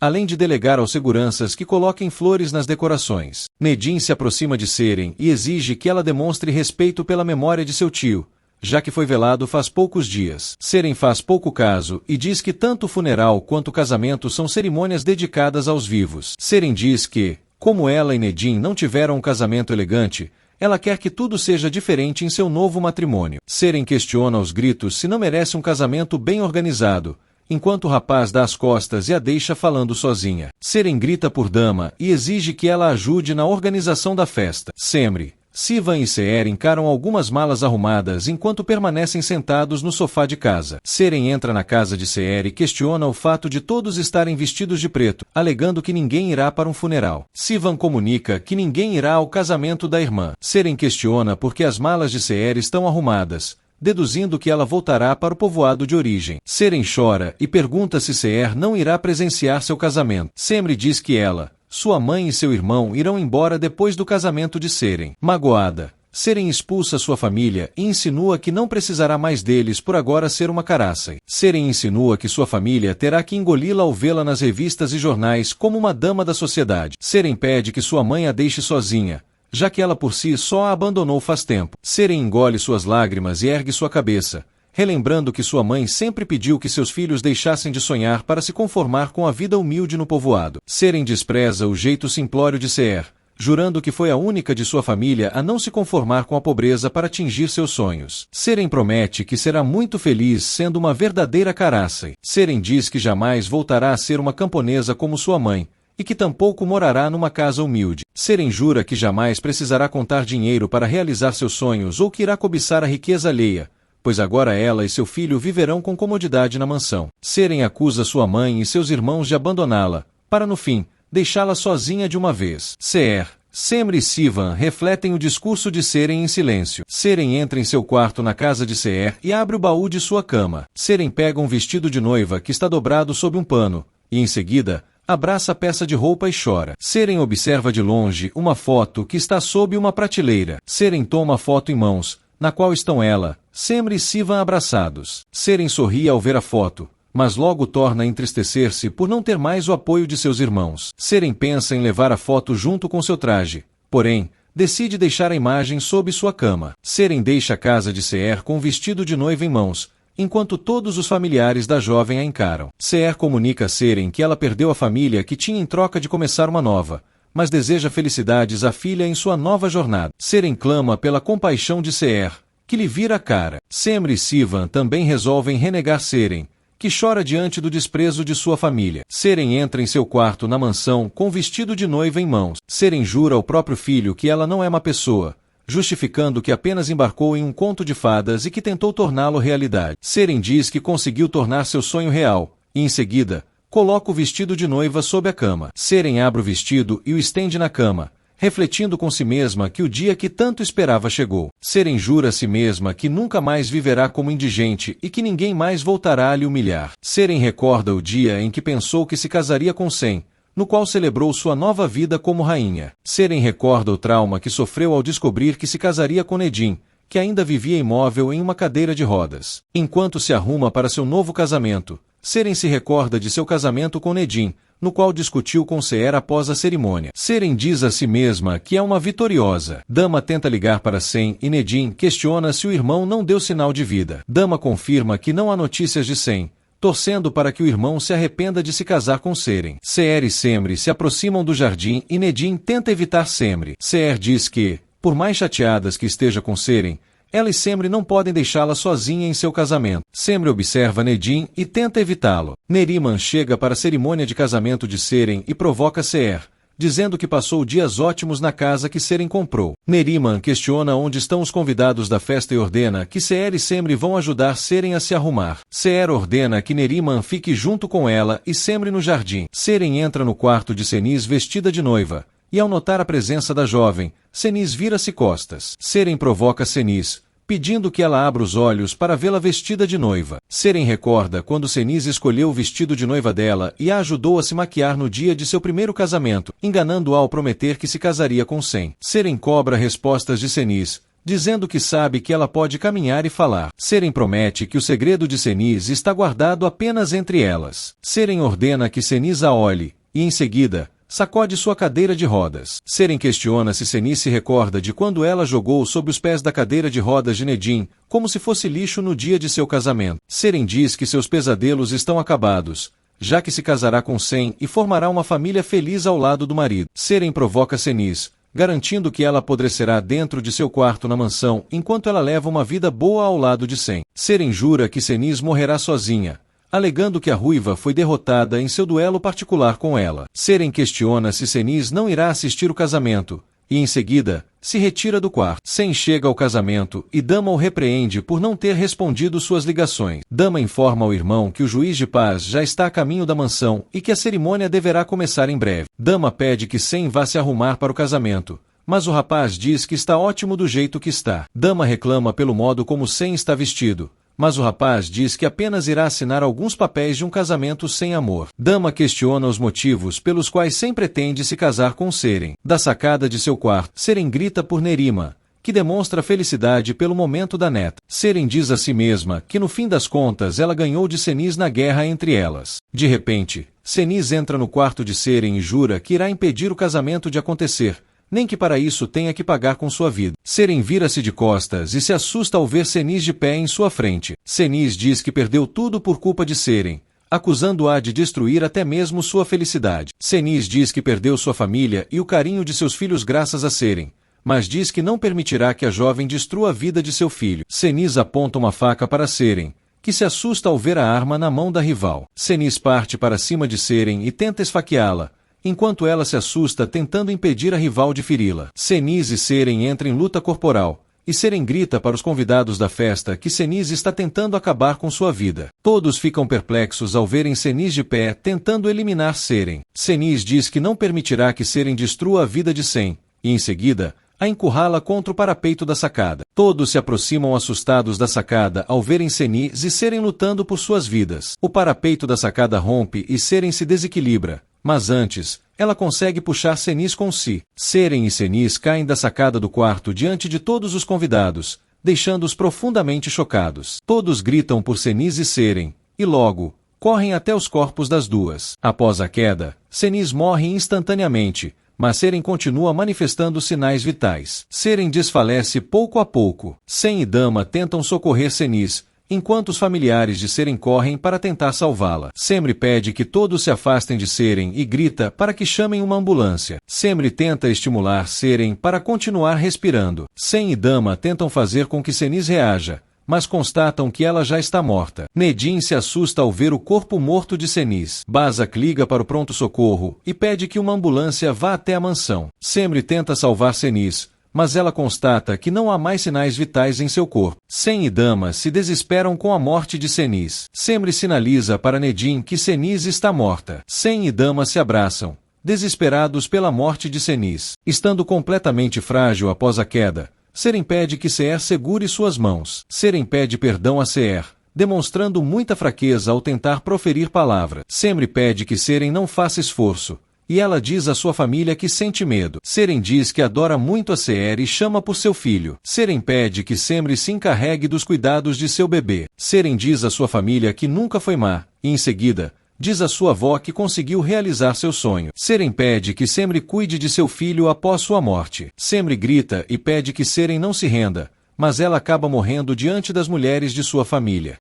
além de delegar aos seguranças que coloquem flores nas decorações. Nedim se aproxima de Seren e exige que ela demonstre respeito pela memória de seu tio, já que foi velado faz poucos dias. Seren faz pouco caso e diz que tanto o funeral quanto o casamento são cerimônias dedicadas aos vivos. Seren diz que, como ela e Nedim não tiveram um casamento elegante, ela quer que tudo seja diferente em seu novo matrimônio. Seren questiona aos gritos se não merece um casamento bem organizado, enquanto o rapaz dá as costas e a deixa falando sozinha. Seren grita por Dama e exige que ela ajude na organização da festa. Semri, Sivan e Seher encaram algumas malas arrumadas enquanto permanecem sentados no sofá de casa. Seren entra na casa de Seher e questiona o fato de todos estarem vestidos de preto, alegando que ninguém irá para um funeral. Sivan comunica que ninguém irá ao casamento da irmã. Seren questiona por que as malas de Seher estão arrumadas, deduzindo que ela voltará para o povoado de origem. Seren chora e pergunta se Seher não irá presenciar seu casamento. Semri diz que ela, sua mãe e seu irmão irão embora depois do casamento de Seren. Magoada, Seren expulsa sua família e insinua que não precisará mais deles por agora ser uma Karacey. Seren insinua que sua família terá que engoli-la ao vê-la nas revistas e jornais como uma dama da sociedade. Seren pede que sua mãe a deixe sozinha, já que ela por si só a abandonou faz tempo. Seren engole suas lágrimas e ergue sua cabeça, relembrando que sua mãe sempre pediu que seus filhos deixassem de sonhar para se conformar com a vida humilde no povoado. Seren despreza o jeito simplório de Seher, jurando que foi a única de sua família a não se conformar com a pobreza para atingir seus sonhos. Seren promete que será muito feliz sendo uma verdadeira Karacey. Seren diz que jamais voltará a ser uma camponesa como sua mãe, e que tampouco morará numa casa humilde. Seren jura que jamais precisará contar dinheiro para realizar seus sonhos ou que irá cobiçar a riqueza alheia, pois agora ela e seu filho viverão com comodidade na mansão. Seren acusa sua mãe e seus irmãos de abandoná-la, para no fim, deixá-la sozinha de uma vez. Seher, Semri e Sivan refletem o discurso de Seren em silêncio. Seren entra em seu quarto na casa de Seher e abre o baú de sua cama. Seren pega um vestido de noiva que está dobrado sob um pano, e em seguida, abraça a peça de roupa e chora. Seren observa de longe uma foto que está sob uma prateleira. Seren toma a foto em mãos, na qual estão ela, Semri e Sivan abraçados. Seren sorri ao ver a foto, mas logo torna a entristecer-se por não ter mais o apoio de seus irmãos. Seren pensa em levar a foto junto com seu traje, porém, decide deixar a imagem sob sua cama. Seren deixa a casa de Seher com o vestido de noiva em mãos, enquanto todos os familiares da jovem a encaram. Seher comunica a Seren que ela perdeu a família que tinha em troca de começar uma nova, mas deseja felicidades à filha em sua nova jornada. Seren clama pela compaixão de Seher, que lhe vira a cara. Semri e Sivan também resolvem renegar Seren, que chora diante do desprezo de sua família. Seren entra em seu quarto na mansão com o vestido de noiva em mãos. Seren jura ao próprio filho que ela não é uma pessoa, justificando que apenas embarcou em um conto de fadas e que tentou torná-lo realidade. Seren diz que conseguiu tornar seu sonho real, e em seguida, coloca o vestido de noiva sob a cama. Seren abre o vestido e o estende na cama, refletindo com si mesma que o dia que tanto esperava chegou. Seren jura a si mesma que nunca mais viverá como indigente e que ninguém mais voltará a lhe humilhar. Seren recorda o dia em que pensou que se casaria com Sen, no qual celebrou sua nova vida como rainha. Seren recorda o trauma que sofreu ao descobrir que se casaria com Nedin, que ainda vivia imóvel em uma cadeira de rodas. Enquanto se arruma para seu novo casamento, Seren se recorda de seu casamento com Nedin, no qual discutiu com Seher após a cerimônia. Seren diz a si mesma que é uma vitoriosa. Dama tenta ligar para Sen e Nedin questiona se o irmão não deu sinal de vida. Dama confirma que não há notícias de Sen, torcendo para que o irmão se arrependa de se casar com Seren. Seher e Semri se aproximam do jardim e Nedin tenta evitar Semri. Seher diz que, por mais chateadas que esteja com Seren, ela e Semri não podem deixá-la sozinha em seu casamento. Semri observa Nedin e tenta evitá-lo. Neriman chega para a cerimônia de casamento de Seren e provoca Seher, dizendo que passou dias ótimos na casa que Seren comprou. Neriman questiona onde estão os convidados da festa e ordena que Seher e Semri vão ajudar Seren a se arrumar. Seher ordena que Neriman fique junto com ela e Semri no jardim. Seren entra no quarto de Seniz vestida de noiva, e ao notar a presença da jovem, Seniz vira-se costas. Seren provoca Seniz, pedindo que ela abra os olhos para vê-la vestida de noiva. Seren recorda quando Seniz escolheu o vestido de noiva dela e a ajudou a se maquiar no dia de seu primeiro casamento, enganando-a ao prometer que se casaria com Sen. Seren cobra respostas de Seniz, dizendo que sabe que ela pode caminhar e falar. Seren promete que o segredo de Seniz está guardado apenas entre elas. Seren ordena que Seniz a olhe, e em seguida, sacode sua cadeira de rodas. Seren questiona se Seniz se recorda de quando ela jogou sob os pés da cadeira de rodas de Nedin, como se fosse lixo no dia de seu casamento. Seren diz que seus pesadelos estão acabados, já que se casará com Sen e formará uma família feliz ao lado do marido. Seren provoca Seniz, garantindo que ela apodrecerá dentro de seu quarto na mansão enquanto ela leva uma vida boa ao lado de Sen. Seren jura que Seniz morrerá sozinha, alegando que a ruiva foi derrotada em seu duelo particular com ela. Seren questiona se Senise não irá assistir o casamento, e em seguida, se retira do quarto. Sen chega ao casamento e Dama o repreende por não ter respondido suas ligações. Dama informa ao irmão que o juiz de paz já está a caminho da mansão e que a cerimônia deverá começar em breve. Dama pede que Sen vá se arrumar para o casamento, mas o rapaz diz que está ótimo do jeito que está. Dama reclama pelo modo como Sen está vestido, mas o rapaz diz que apenas irá assinar alguns papéis de um casamento sem amor. Dama questiona os motivos pelos quais Sen pretende se casar com Seren. Da sacada de seu quarto, Seren grita por Nerima, que demonstra felicidade pelo momento da neta. Seren diz a si mesma que no fim das contas ela ganhou de Senise na guerra entre elas. De repente, Senise entra no quarto de Seren e jura que irá impedir o casamento de acontecer, nem que para isso tenha que pagar com sua vida. Seren vira-se de costas e se assusta ao ver Senise de pé em sua frente. Senise diz que perdeu tudo por culpa de Seren, acusando-a de destruir até mesmo sua felicidade. Senise diz que perdeu sua família e o carinho de seus filhos graças a Seren, mas diz que não permitirá que a jovem destrua a vida de seu filho. Senise aponta uma faca para Seren, que se assusta ao ver a arma na mão da rival. Senise parte para cima de Seren e tenta esfaqueá-la, enquanto ela se assusta tentando impedir a rival de feri-la. Senise e Seren entram em luta corporal, e Seren grita para os convidados da festa que Senise está tentando acabar com sua vida. Todos ficam perplexos ao verem Senise de pé tentando eliminar Seren. Senise diz que não permitirá que Seren destrua a vida de Sen, e em seguida, a encurrala contra o parapeito da sacada. Todos se aproximam assustados da sacada ao verem Senise e Seren lutando por suas vidas. O parapeito da sacada rompe e Seren se desequilibra, mas antes, ela consegue puxar Senise com si. Seren e Senise caem da sacada do quarto diante de todos os convidados, deixando-os profundamente chocados. Todos gritam por Senise e Seren, e logo, correm até os corpos das duas. Após a queda, Senise morre instantaneamente, mas Seren continua manifestando sinais vitais. Seren desfalece pouco a pouco. Sen e Dama tentam socorrer Senise, enquanto os familiares de Seren correm para tentar salvá-la. Semri pede que todos se afastem de Seren e grita para que chamem uma ambulância. Semri tenta estimular Seren para continuar respirando. Sen e Dama tentam fazer com que Senise reaja, mas constatam que ela já está morta. Nedin se assusta ao ver o corpo morto de Senise. Bazak liga para o pronto-socorro e pede que uma ambulância vá até a mansão. Semri tenta salvar Senise, mas ela constata que não há mais sinais vitais em seu corpo. Sen e Dama se desesperam com a morte de Senise. Semri sinaliza para Nedin que Senise está morta. Sen e Dama se abraçam, desesperados pela morte de Senise. Estando completamente frágil após a queda, Seren pede que Seer segure suas mãos. Seren pede perdão a Seer, demonstrando muita fraqueza ao tentar proferir palavras. Semri pede que Seren não faça esforço, e ela diz à sua família que sente medo. Seren diz que adora muito a Seer e chama por seu filho. Seren pede que Semri se encarregue dos cuidados de seu bebê. Seren diz à sua família que nunca foi má, e em seguida, diz à sua avó que conseguiu realizar seu sonho. Seren pede que Semri cuide de seu filho após sua morte. Semri grita e pede que Seren não se renda, mas ela acaba morrendo diante das mulheres de sua família.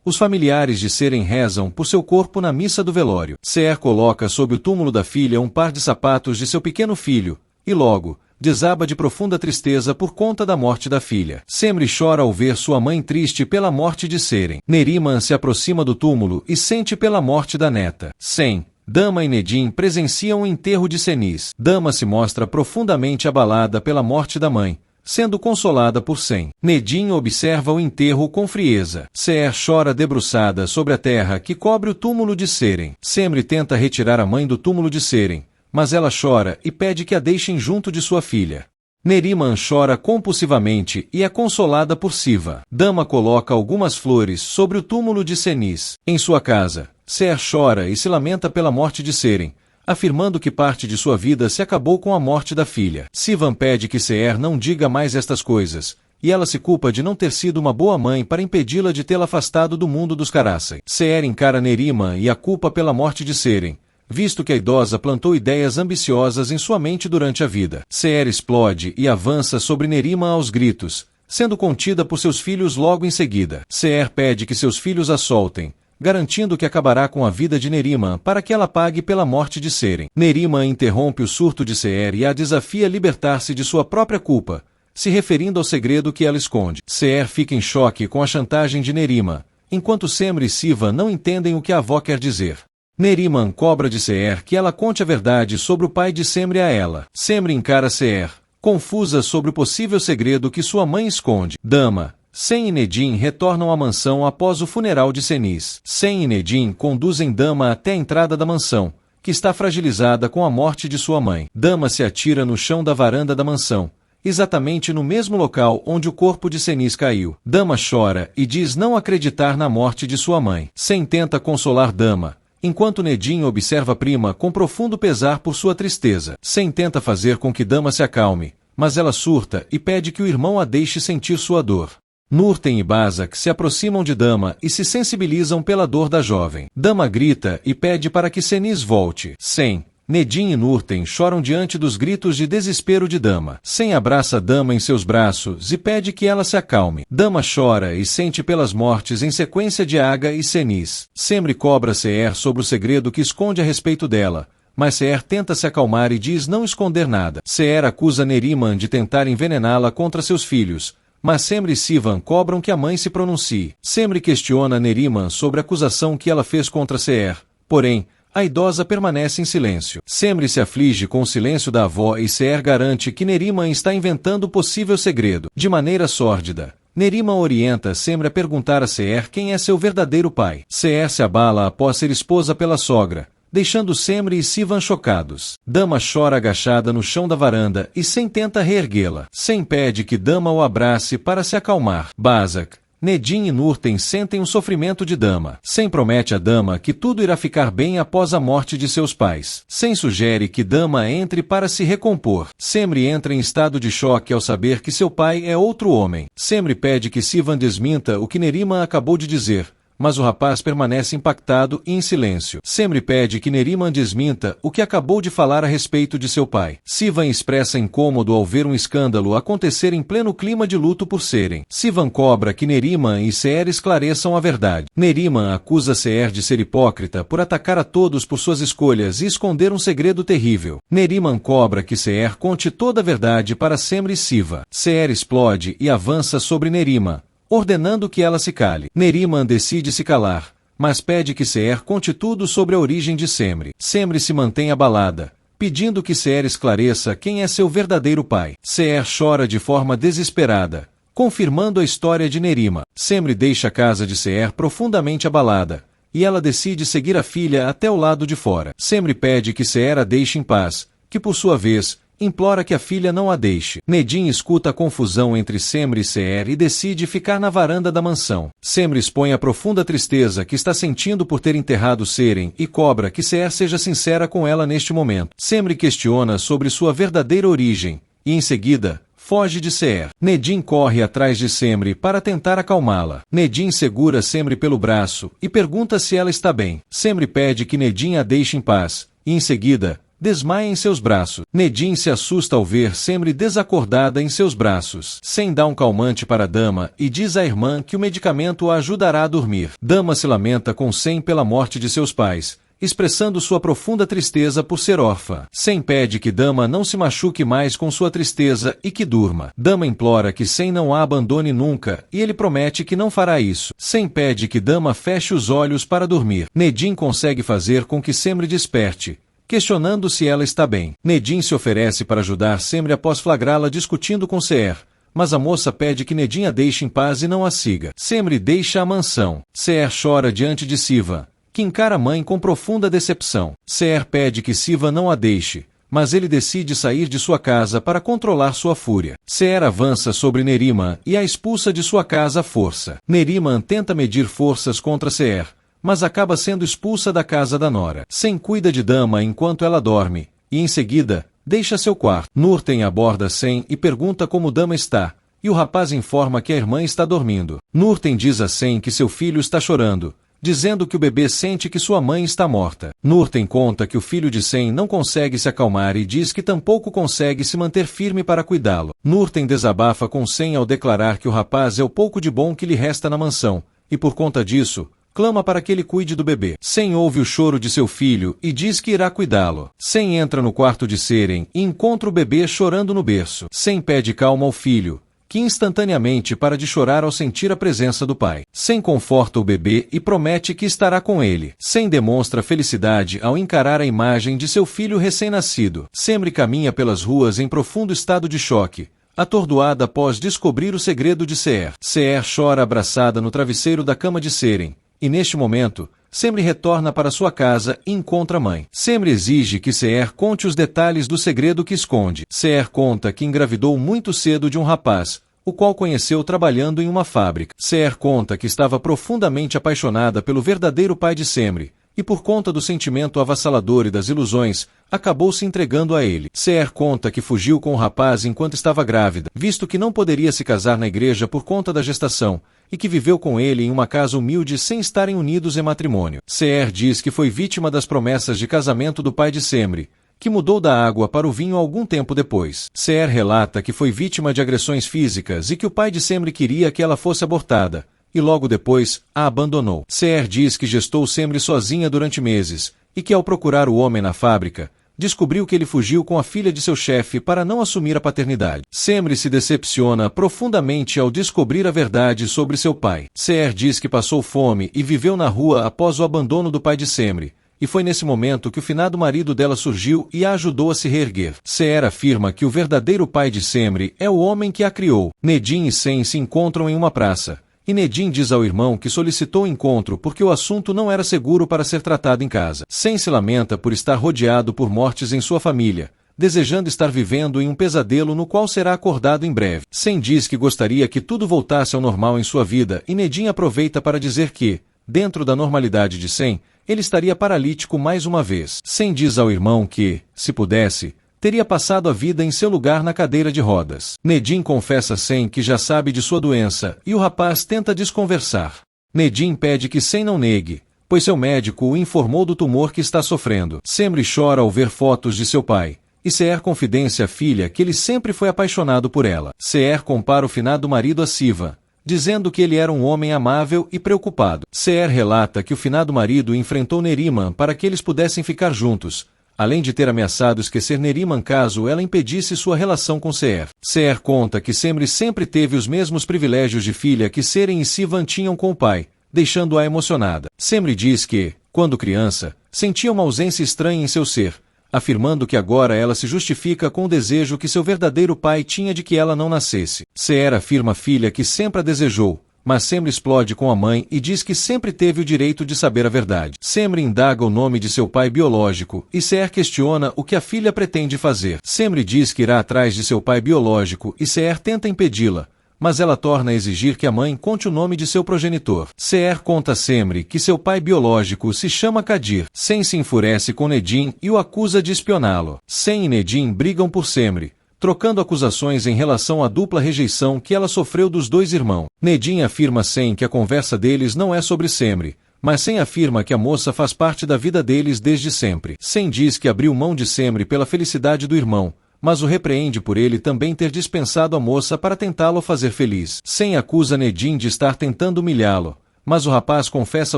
Os familiares de Seren rezam por seu corpo na missa do velório. Seer coloca sob o túmulo da filha um par de sapatos de seu pequeno filho, e logo, desaba de profunda tristeza por conta da morte da filha. Semri chora ao ver sua mãe triste pela morte de Seren. Neriman se aproxima do túmulo e sente pela morte da neta. Sen, Dama e Nedin presenciam o enterro de Senise. Dama se mostra profundamente abalada pela morte da mãe, sendo consolada por Sen. Nedin observa o enterro com frieza. Seer chora debruçada sobre a terra que cobre o túmulo de Seren. Semri tenta retirar a mãe do túmulo de Seren, mas ela chora e pede que a deixem junto de sua filha. Neriman chora compulsivamente e é consolada por Siva. Dama coloca algumas flores sobre o túmulo de Senise. Em sua casa, Seer chora e se lamenta pela morte de Seren, afirmando que parte de sua vida se acabou com a morte da filha. Sivan pede que Seer não diga mais estas coisas, e ela se culpa de não ter sido uma boa mãe para impedi-la de tê-la afastado do mundo dos Karasai. Seer encara Neriman e a culpa pela morte de Seren, visto que a idosa plantou ideias ambiciosas em sua mente durante a vida. Seer explode e avança sobre Neriman aos gritos, sendo contida por seus filhos logo em seguida. Seer pede que seus filhos a soltem, garantindo que acabará com a vida de Neriman para que ela pague pela morte de Seren. Neriman interrompe o surto de Seher e a desafia a libertar-se de sua própria culpa, se referindo ao segredo que ela esconde. Seher fica em choque com a chantagem de Neriman, enquanto Semri e Sivan não entendem o que a avó quer dizer. Neriman cobra de Seher que ela conte a verdade sobre o pai de Semri a ela. Semri encara Seher, confusa sobre o possível segredo que sua mãe esconde. Dama, Sen e Nedin retornam à mansão após o funeral de Senis. Sen e Nedin conduzem Dama até a entrada da mansão, que está fragilizada com a morte de sua mãe. Dama se atira no chão da varanda da mansão, exatamente no mesmo local onde o corpo de Senis caiu. Dama chora e diz não acreditar na morte de sua mãe. Sen tenta consolar Dama, enquanto Nedin observa a prima com profundo pesar por sua tristeza. Sen tenta fazer com que Dama se acalme, mas ela surta e pede que o irmão a deixe sentir sua dor. Nurten e Bazak se aproximam de Dama e se sensibilizam pela dor da jovem. Dama grita e pede para que Senis volte. Sen, Nedin e Nurten choram diante dos gritos de desespero de Dama. Sen abraça Dama em seus braços e pede que ela se acalme. Dama chora e sente pelas mortes em sequência de Aga e Senis. Semri cobra Seher sobre o segredo que esconde a respeito dela, mas Seher tenta se acalmar e diz não esconder nada. Seher acusa Neriman de tentar envenená-la contra seus filhos, mas Semri e Sivan cobram que a mãe se pronuncie. Semri questiona Neriman sobre a acusação que ela fez contra Seher, porém, a idosa permanece em silêncio. Semri se aflige com o silêncio da avó e Seher garante que Neriman está inventando o possível segredo. De maneira sórdida, Neriman orienta Semri a perguntar a Seher quem é seu verdadeiro pai. Seher se abala após ser esposa pela sogra, deixando Semri e Sivan chocados. Dama chora agachada no chão da varanda e Sen tenta reerguê-la. Sen pede que Dama o abrace para se acalmar. Bazak, Nedin e Nurten sentem o sofrimento de Dama. Sen promete a Dama que tudo irá ficar bem após a morte de seus pais. Sen sugere que Dama entre para se recompor. Semri entra em estado de choque ao saber que seu pai é outro homem. Semri pede que Sivan desminta o que Neriman acabou de dizer, mas o rapaz permanece impactado e em silêncio. Semri pede que Neriman desminta o que acabou de falar a respeito de seu pai. Sivan expressa incômodo ao ver um escândalo acontecer em pleno clima de luto por Seren. Sivan cobra que Neriman e Seher esclareçam a verdade. Neriman acusa Seher de ser hipócrita por atacar a todos por suas escolhas e esconder um segredo terrível. Neriman cobra que Seher conte toda a verdade para Semri e Siva. Seher explode e avança sobre Neriman, ordenando que ela se cale. Neriman decide se calar, mas pede que Seher conte tudo sobre a origem de Semri. Semri se mantém abalada, pedindo que Seher esclareça quem é seu verdadeiro pai. Seher chora de forma desesperada, confirmando a história de Neriman. Semri deixa a casa de Seher profundamente abalada, e ela decide seguir a filha até o lado de fora. Semri pede que Seher a deixe em paz, que por sua vez, implora que a filha não a deixe. Nedin escuta a confusão entre Semri e Seher e decide ficar na varanda da mansão. Semri expõe a profunda tristeza que está sentindo por ter enterrado Seren e cobra que Seher seja sincera com ela neste momento. Semri questiona sobre sua verdadeira origem e, em seguida, foge de Seher. Nedin corre atrás de Semri para tentar acalmá-la. Nedin segura Semri pelo braço e pergunta se ela está bem. Semri pede que Nedin a deixe em paz e, em seguida, desmaia em seus braços. Nedin se assusta ao ver Semri desacordada em seus braços. Sen dá um calmante para Dama e diz à irmã que o medicamento a ajudará a dormir. Dama se lamenta com Sen pela morte de seus pais, expressando sua profunda tristeza por ser órfã. Sen pede que Dama não se machuque mais com sua tristeza e que durma. Dama implora que Sen não a abandone nunca e ele promete que não fará isso. Sen pede que Dama feche os olhos para dormir. Nedin consegue fazer com que Semri desperte, questionando se ela está bem. Nedin se oferece para ajudar Semri após flagrá-la discutindo com Seher, mas a moça pede que Nedin a deixe em paz e não a siga. Semri deixa a mansão. Seher chora diante de Sivan, que encara a mãe com profunda decepção. Seher pede que Sivan não a deixe, mas ele decide sair de sua casa para controlar sua fúria. Seher avança sobre Neriman e a expulsa de sua casa à força. Neriman tenta medir forças contra Seher, mas acaba sendo expulsa da casa da nora. Sen cuida de Dama enquanto ela dorme, e em seguida, deixa seu quarto. Nurten aborda Sen e pergunta como Dama está, e o rapaz informa que a irmã está dormindo. Nurten diz a Sen que seu filho está chorando, dizendo que o bebê sente que sua mãe está morta. Nurten conta que o filho de Sen não consegue se acalmar e diz que tampouco consegue se manter firme para cuidá-lo. Nurten desabafa com Sen ao declarar que o rapaz é o pouco de bom que lhe resta na mansão, e por conta disso, clama para que ele cuide do bebê. Sem ouve o choro de seu filho e diz que irá cuidá-lo. Sem entra no quarto de Seren e encontra o bebê chorando no berço. Sem pede calma ao filho, que instantaneamente para de chorar ao sentir a presença do pai. Sem conforta o bebê e promete que estará com ele. Sem demonstra felicidade ao encarar a imagem de seu filho recém-nascido. Semri caminha pelas ruas em profundo estado de choque, atordoada após descobrir o segredo de Seer. Seer chora abraçada no travesseiro da cama de Seren, e neste momento, Semri retorna para sua casa e encontra a mãe. Semri exige que Seer conte os detalhes do segredo que esconde. Seer conta que engravidou muito cedo de um rapaz, o qual conheceu trabalhando em uma fábrica. Seer conta que estava profundamente apaixonada pelo verdadeiro pai de Semri, e por conta do sentimento avassalador e das ilusões, acabou se entregando a ele. Seer conta que fugiu com o rapaz enquanto estava grávida, visto que não poderia se casar na igreja por conta da gestação, e que viveu com ele em uma casa humilde sem estarem unidos em matrimônio. Seer diz que foi vítima das promessas de casamento do pai de Semri, que mudou da água para o vinho algum tempo depois. Seer relata que foi vítima de agressões físicas e que o pai de Semri queria que ela fosse abortada, e logo depois a abandonou. Seer diz que gestou Semri sozinha durante meses, e que ao procurar o homem na fábrica, descobriu que ele fugiu com a filha de seu chefe para não assumir a paternidade. Semri se decepciona profundamente ao descobrir a verdade sobre seu pai. Seer diz que passou fome e viveu na rua após o abandono do pai de Semri, e foi nesse momento que o finado marido dela surgiu e a ajudou a se reerguer. Seer afirma que o verdadeiro pai de Semri é o homem que a criou. Nedin e Sen se encontram em uma praça, e Nedin diz ao irmão que solicitou o encontro porque o assunto não era seguro para ser tratado em casa. Sen se lamenta por estar rodeado por mortes em sua família, desejando estar vivendo em um pesadelo no qual será acordado em breve. Sen diz que gostaria que tudo voltasse ao normal em sua vida e Nedin aproveita para dizer que, dentro da normalidade de Sen, ele estaria paralítico mais uma vez. Sen diz ao irmão que, se pudesse, teria passado a vida em seu lugar na cadeira de rodas. Nedin confessa a Sen que já sabe de sua doença e o rapaz tenta desconversar. Nedin pede que Sen não negue, pois seu médico o informou do tumor que está sofrendo. Semri chora ao ver fotos de seu pai, e Seer confidencia à filha que ele sempre foi apaixonado por ela. Seer compara o finado marido a Siva, dizendo que ele era um homem amável e preocupado. Seer relata que o finado marido enfrentou Neriman para que eles pudessem ficar juntos, além de ter ameaçado esquecer Neriman caso ela impedisse sua relação com Seer. Seer conta que Semri sempre teve os mesmos privilégios de filha que Seren e Sivan tinham com o pai, deixando-a emocionada. Semri diz que, quando criança, sentia uma ausência estranha em seu ser, afirmando que agora ela se justifica com o desejo que seu verdadeiro pai tinha de que ela não nascesse. Seer afirma à filha que sempre a desejou, mas Semri explode com a mãe e diz que sempre teve o direito de saber a verdade. Semri indaga o nome de seu pai biológico e Seer questiona o que a filha pretende fazer. Semri diz que irá atrás de seu pai biológico e Seer tenta impedi-la, mas ela torna a exigir que a mãe conte o nome de seu progenitor. Seer conta a Semri que seu pai biológico se chama Kadir. Sen se enfurece com Nedin e o acusa de espioná-lo. Sen e Nedin brigam por Semri, trocando acusações em relação à dupla rejeição que ela sofreu dos dois irmãos. Nedin afirma a Sen que a conversa deles não é sobre Semri, mas Sen afirma que a moça faz parte da vida deles desde sempre. Sen diz que abriu mão de Semri pela felicidade do irmão, mas o repreende por ele também ter dispensado a moça para tentá-lo fazer feliz. Sen acusa Nedin de estar tentando humilhá-lo, mas o rapaz confessa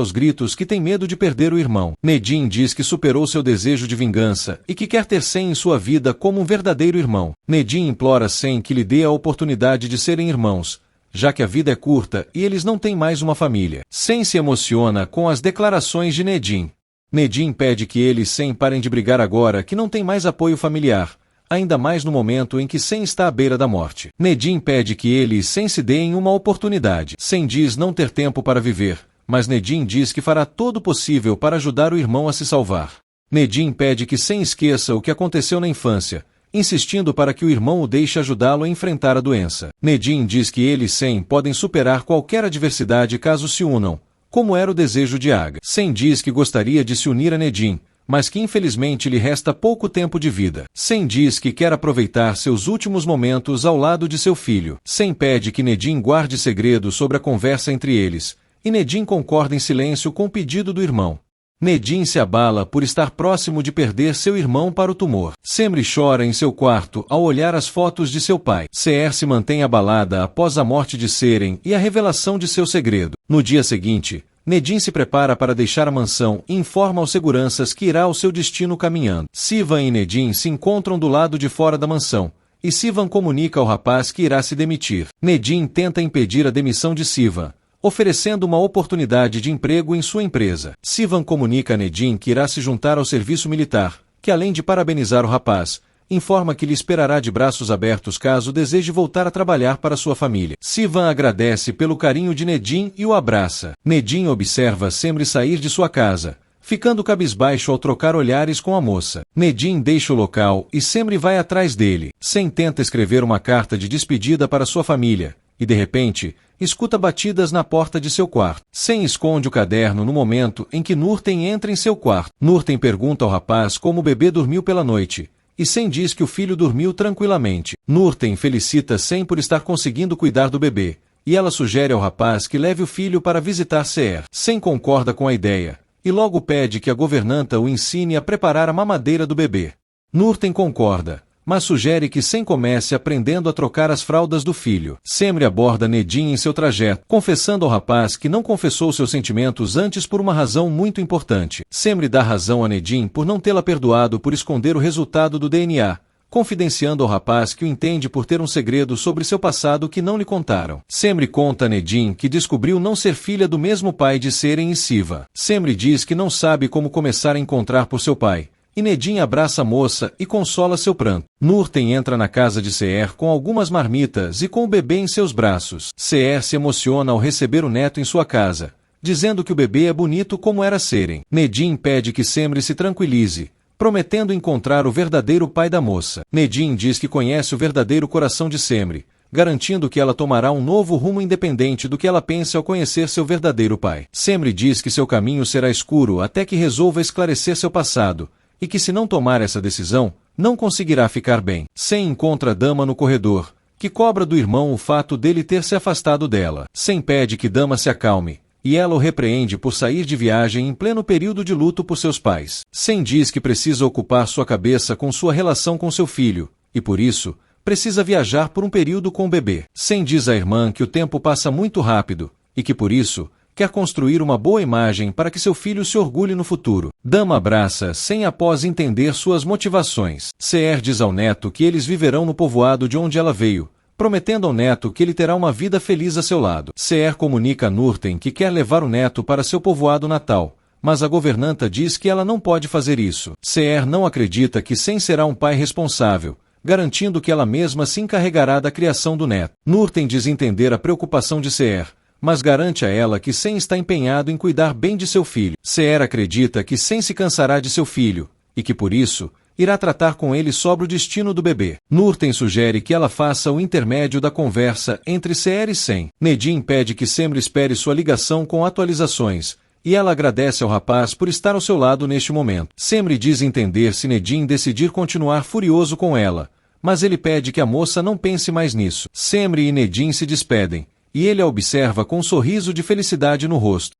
aos gritos que tem medo de perder o irmão. Nedin diz que superou seu desejo de vingança e que quer ter Sen em sua vida como um verdadeiro irmão. Nedin implora a Sen que lhe dê a oportunidade de serem irmãos, já que a vida é curta e eles não têm mais uma família. Sen se emociona com as declarações de Nedin. Nedin pede que ele e Sen parem de brigar agora que não tem mais apoio familiar, ainda mais no momento em que Sen está à beira da morte. Nedin pede que ele e Sen se deem uma oportunidade. Sen diz não ter tempo para viver, mas Nedin diz que fará todo o possível para ajudar o irmão a se salvar. Nedin pede que Sen esqueça o que aconteceu na infância, insistindo para que o irmão o deixe ajudá-lo a enfrentar a doença. Nedin diz que ele e Sen podem superar qualquer adversidade caso se unam, como era o desejo de Aga. Sen diz que gostaria de se unir a Nedin, mas que infelizmente lhe resta pouco tempo de vida. Sen diz que quer aproveitar seus últimos momentos ao lado de seu filho. Sen pede que Nedin guarde segredo sobre a conversa entre eles, e Nedin concorda em silêncio com o pedido do irmão. Nedin se abala por estar próximo de perder seu irmão para o tumor. Semri chora em seu quarto ao olhar as fotos de seu pai. Seer se mantém abalada após a morte de Seren e a revelação de seu segredo. No dia seguinte, Nedim se prepara para deixar a mansão e informa aos seguranças que irá ao seu destino caminhando. Sivan e Nedim se encontram do lado de fora da mansão, e Sivan comunica ao rapaz que irá se demitir. Nedim tenta impedir a demissão de Sivan, oferecendo uma oportunidade de emprego em sua empresa. Sivan comunica a Nedim que irá se juntar ao serviço militar, que além de parabenizar o rapaz, informa que lhe esperará de braços abertos caso deseje voltar a trabalhar para sua família. Sivan agradece pelo carinho de Nedim e o abraça. Nedim observa Semri sair de sua casa, ficando cabisbaixo ao trocar olhares com a moça. Nedim deixa o local e Semri vai atrás dele. Sem tenta escrever uma carta de despedida para sua família, e de repente, escuta batidas na porta de seu quarto. Sem esconde o caderno no momento em que Nurten entra em seu quarto. Nurten pergunta ao rapaz como o bebê dormiu pela noite, e Sem diz que o filho dormiu tranquilamente. Nurten felicita Sem por estar conseguindo cuidar do bebê, e ela sugere ao rapaz que leve o filho para visitar Seher. Sem concorda com a ideia, e logo pede que a governanta o ensine a preparar a mamadeira do bebê. Nurten concorda, mas sugere que Sem comece aprendendo a trocar as fraldas do filho. Semri aborda Nedim em seu trajeto, confessando ao rapaz que não confessou seus sentimentos antes por uma razão muito importante. Semri dá razão a Nedim por não tê-la perdoado por esconder o resultado do DNA, confidenciando ao rapaz que o entende por ter um segredo sobre seu passado que não lhe contaram. Semri conta a Nedim que descobriu não ser filha do mesmo pai de Seren e Siva. Semri diz que não sabe como começar a encontrar por seu pai, e Nedim abraça a moça e consola seu pranto. Nurten entra na casa de Seher com algumas marmitas e com o bebê em seus braços. Seher se emociona ao receber o neto em sua casa, dizendo que o bebê é bonito como era Seren. Nedim pede que Semri se tranquilize, prometendo encontrar o verdadeiro pai da moça. Nedim diz que conhece o verdadeiro coração de Semri, garantindo que ela tomará um novo rumo independente do que ela pense ao conhecer seu verdadeiro pai. Semri diz que seu caminho será escuro até que resolva esclarecer seu passado, e que se não tomar essa decisão, não conseguirá ficar bem. Sem encontra a Dama no corredor, que cobra do irmão o fato dele ter se afastado dela. Sem pede que Dama se acalme, e ela o repreende por sair de viagem em pleno período de luto por seus pais. Sem diz que precisa ocupar sua cabeça com sua relação com seu filho, e por isso, precisa viajar por um período com o bebê. Sem diz à irmã que o tempo passa muito rápido, e que por isso, quer construir uma boa imagem para que seu filho se orgulhe no futuro. Dama abraça Sem após entender suas motivações. Seher diz ao neto que eles viverão no povoado de onde ela veio, prometendo ao neto que ele terá uma vida feliz a seu lado. Seher comunica a Nurten que quer levar o neto para seu povoado natal, mas a governanta diz que ela não pode fazer isso. Seher não acredita que Sem será um pai responsável, garantindo que ela mesma se encarregará da criação do neto. Nurten diz entender a preocupação de Seher, mas garante a ela que Sem está empenhado em cuidar bem de seu filho. Seher acredita que Sem se cansará de seu filho, e que por isso, irá tratar com ele sobre o destino do bebê. Nurten sugere que ela faça o intermédio da conversa entre Seher e Sem. Nedim pede que Semri espere sua ligação com atualizações, e ela agradece ao rapaz por estar ao seu lado neste momento. Semri diz entender se Nedim decidir continuar furioso com ela, mas ele pede que a moça não pense mais nisso. Semri e Nedim se despedem, e ele a observa com um sorriso de felicidade no rosto.